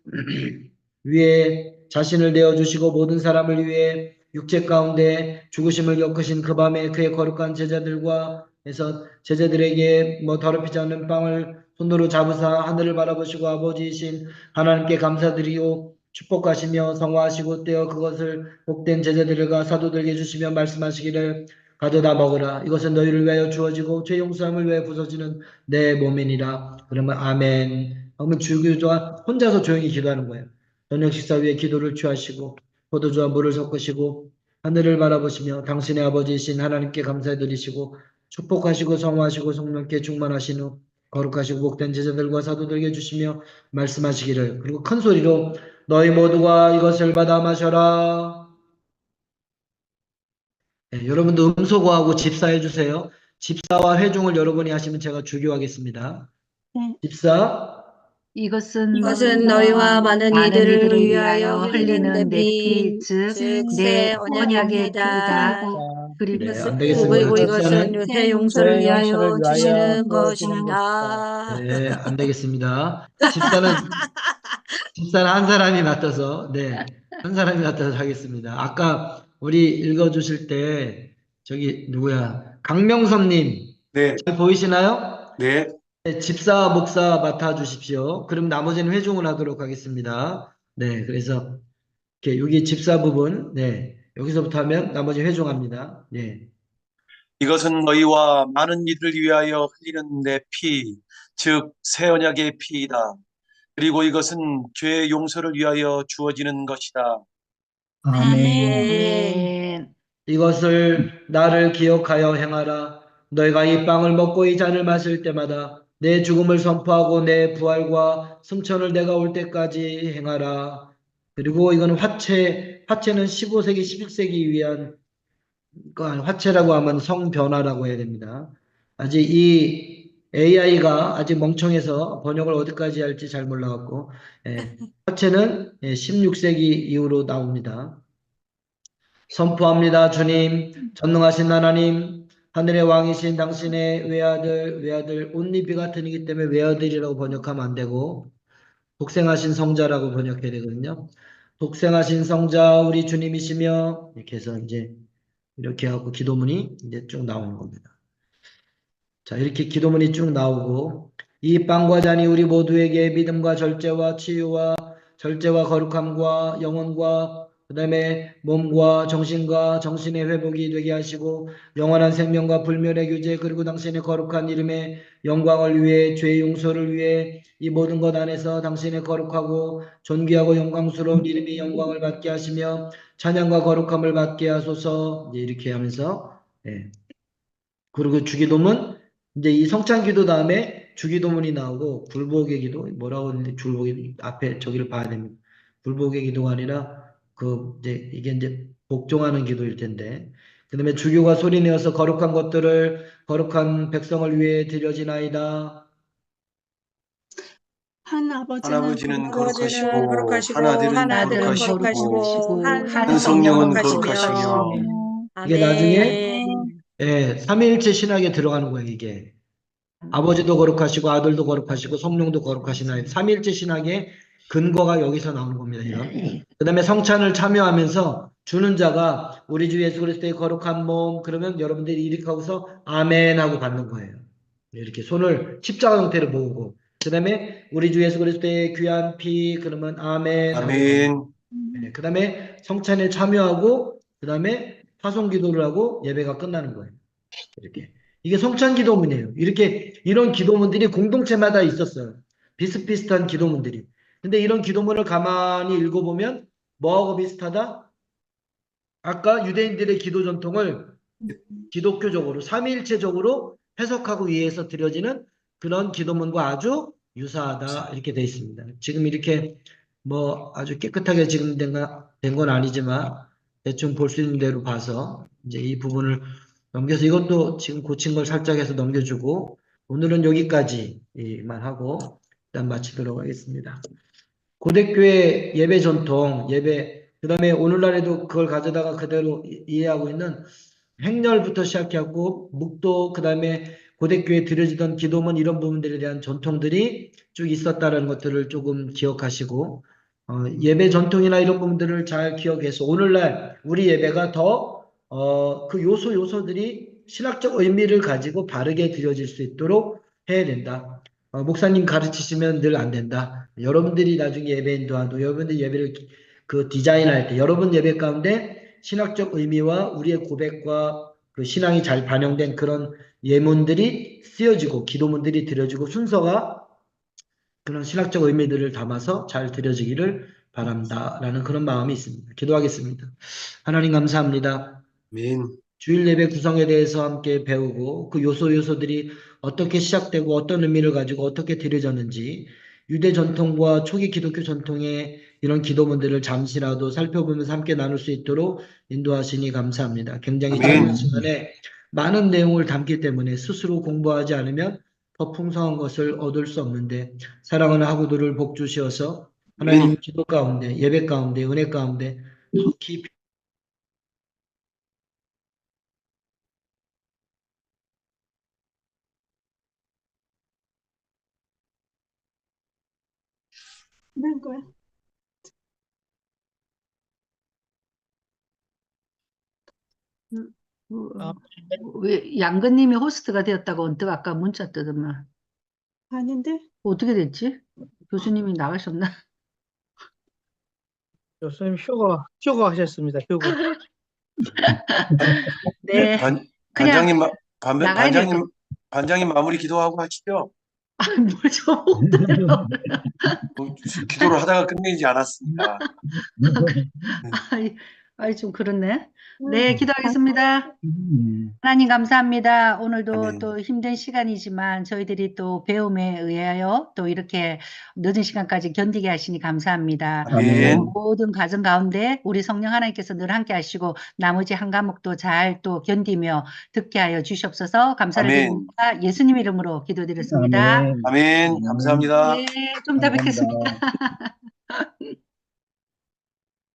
위해 자신을 내어주시고 모든 사람을 위해 육체 가운데 죽으심을 겪으신 그 밤에 그의 거룩한 제자들과 해서 제자들에게 더럽히지 않는 빵을 손으로 잡으사 하늘을 바라보시고 아버지이신 하나님께 감사드리오 축복하시며 성화하시고 떼어 그것을 복된 제자들과 사도들에게 주시며 말씀하시기를 가져다 먹으라 이것은 너희를 위하여 주어지고 죄 용서함을 위하여 부서지는 내 몸이니라. 그러면 아멘. 그러면 주교조가 혼자서 조용히 기도하는 거예요. 저녁 식사 위에 기도를 취하시고 포도주와 물을 섞으시고 하늘을 바라보시며 당신의 아버지이신 하나님께 감사드리시고 축복하시고 성화하시고 성령께 충만하신 후 거룩하시고 복된 제자들과 사도들에게 주시며 말씀하시기를 그리고 큰 소리로 너희 모두가 이것을 받아 마셔라. 여러분도 음소거하고 집사해 주세요. 집사와 회중을 여러분이 하시면 제가 주교하겠습니다. 네. 집사 이것은 이것은 너희와 많은 많은 이들을 이들을 위하여 위하여 흘리는 흘리는 내 내 피, 피, 즉 즉 내 새 언약의 언약입니다. 피다. 그리고 네, 안 그리고 되겠습니다. 이것은 집사는 새 용서를 위하여 주시는 것이다. 네, 안 되겠습니다. 집사는 한 사람이 맡아서, 한 사람이 맡아서 하겠습니다. 아까 우리 읽어주실 때, 저기, 누구야, 강명섭님, 네, 잘 보이시나요? 네, 네, 집사, 목사 맡아주십시오. 그럼 나머지는 회중을 하도록 하겠습니다. 네, 그래서, 이렇게, 여기 집사 부분, 여기서부터 하면 나머지 회중합니다. 네. 이것은 너희와 많은 이들을 위하여 흘리는 내 피, 즉 새 언약의 피이다. 그리고 이것은 죄의 용서를 위하여 주어지는 것이다. 아멘. 아멘. 이것을 나를 기억하여 행하라. 너희가 이 빵을 먹고 이 잔을 마실 때마다 내 죽음을 선포하고 내 부활과 승천을 내가 올 때까지 행하라. 그리고 이거는 화채는 15세기, 11세기 위한 화채라고 하면 성변화라고 해야 됩니다. 아직 이 AI가 아직 멍청해서 번역을 어디까지 할지 잘 몰라갖고, 화채는 16세기 이후로 나옵니다. 선포합니다. 주님, 전능하신 하나님, 하늘의 왕이신 당신의 외아들, 옷잎이 같은 이기 때문에 외아들이라고 번역하면 안 되고, 독생하신 성자라고 번역해야 되거든요. 독생하신 성자, 우리 주님이시며, 이렇게 해서 이제, 이렇게 하고 기도문이 이제 쭉 나오는 겁니다. 자, 이렇게 기도문이 쭉 나오고, 이 빵과 잔이 우리 모두에게 믿음과 절제와 치유와 절제와 거룩함과 영혼과 그 다음에 몸과 정신의 회복이 되게 하시고 영원한 생명과 불멸의 규제 그리고 당신의 거룩한 이름의 영광을 위해 죄의 용서를 위해 이 모든 것 안에서 당신의 거룩하고 존귀하고 영광스러운 이름이 영광을 받게 하시며 찬양과 거룩함을 받게 하소서. 이제 이렇게 하면서 그리고 주기도문 이제 이 성찬기도 다음에 주기도문이 나오고 굴복의 기도 뭐라고 하는데 굴복의 앞에 저기를 봐야 됩니다. 굴복의 기도가 아니라 그 이제 이게 이제 복종하는 기도일 텐데 그다음에 주교가 소리내어서 거룩한 것들을 거룩한 백성을 위해 드려지나이다. 한 한 아버지는 아버지는 아버지는 거룩하시고 거룩하시고 한 아들은 한 아들은 아들은 거룩하시고 거룩하시고 거룩하시고 한 한 한 성령은 성령은 성령은 거룩하시며 거룩하시며 거룩하시며 이게 나중에 아멘. 삼위일체 신학에 들어가는 거예요, 이게. 아버지도 거룩하시고 아들도 거룩하시고 성령도 거룩하시나이다. 삼위일체 신학의 근거가 여기서 나오는 겁니다. 이런. 그다음에 성찬을 참여하면서 주는 자가 우리 주 예수 그리스도의 거룩한 몸 그러면 여러분들이 이렇게 하고서 아멘 하고 받는 거예요. 이렇게 손을 십자가 형태로 모으고 그다음에 우리 주 예수 그리스도의 귀한 피 그러면 아멘 하고 아멘. 그다음에 성찬에 참여하고 그다음에 파송 기도를 하고 예배가 끝나는 거예요. 이렇게. 이게 성찬 기도문이에요. 이렇게 이런 기도문들이 공동체마다 있었어요. 비슷비슷한 기도문들이. 근데 이런 기도문을 가만히 읽어보면 뭐하고 비슷하다? 아까 유대인들의 기도 전통을 기독교적으로 삼위일체적으로 해석하고 이해해서 드려지는 그런 기도문과 아주 유사하다 이렇게 돼 있습니다. 지금 이렇게 뭐 아주 깨끗하게 지금 된 건 아니지만 대충 볼 수 있는 대로 봐서 이제 이 부분을 넘겨서 이것도 지금 고친 걸 살짝 해서 넘겨주고 오늘은 여기까지만 하고 일단 마치도록 하겠습니다. 고대교회 예배 전통, 그 다음에 오늘날에도 그걸 가져다가 그대로 이해하고 있는 행렬부터 시작해갖고 묵도 그 다음에 고대교회에 드려지던 기도문 이런 부분들에 대한 전통들이 쭉 있었다는 것들을 조금 기억하시고 예배 전통이나 이런 부분들을 잘 기억해서 오늘날 우리 예배가 더 그 요소들이 신학적 의미를 가지고 바르게 드려질 수 있도록 해야 된다. 목사님 가르치시면 늘 안 된다. 여러분들이 나중에 예배 인도하도 여러분들 예배를 그 디자인할 때 여러분 예배 가운데 신학적 의미와 우리의 고백과 그 신앙이 잘 반영된 그런 예문들이 쓰여지고 기도문들이 드려지고 순서가 그런 신학적 의미들을 담아서 잘 드려지기를 바랍니다라는 그런 마음이 있습니다. 기도하겠습니다. 하나님 감사합니다. 아멘. 주일 예배 구성에 대해서 함께 배우고 그 요소들이 어떻게 시작되고 어떤 의미를 가지고 어떻게 드려졌는지 유대 전통과 초기 기독교 전통의 이런 기도문들을 잠시라도 살펴보면서 함께 나눌 수 있도록 인도하시니 감사합니다. 굉장히 짧은 아멘. 시간에 많은 내용을 담기 때문에 스스로 공부하지 않으면 더 풍성한 것을 얻을 수 없는데 사랑하는 학우들을 복 주시어서 하나님 아멘. 기도 가운데 예배 가운데 은혜 가운데 더 깊이 된 거야. 왜 양근님이 호스트가 되었다고 언뜻 아까 문자 뜨더만 아닌데? 어떻게 됐지? 교수님이 나가셨나? 교수님 휴가 하셨습니다. 휴가. 네. 그냥 나가야 될 것. 반장님 마무리 기도하고 하시죠. 뭐죠, 목도리로. 기도를 하다가 끝내지 않았습니까? 아이, 좀 그렇네. 음, 네, 기도하겠습니다. 하나님 감사합니다. 오늘도 아멘. 또 힘든 시간이지만 저희들이 또 배움에 의하여 또 이렇게 늦은 시간까지 견디게 하시니 감사합니다. 아멘. 모든 과정 가운데 우리 성령 하나님께서 늘 함께 하시고 나머지 한 과목도 잘 또 견디며 듣게 하여 주시옵소서. 감사를 아멘. 드립니다. 예수님 이름으로 기도드렸습니다. 아멘. 감사합니다. 네, 좀 이따 뵙겠습니다.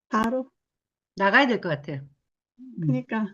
바로 나가야 될 것 같아요. 그러니까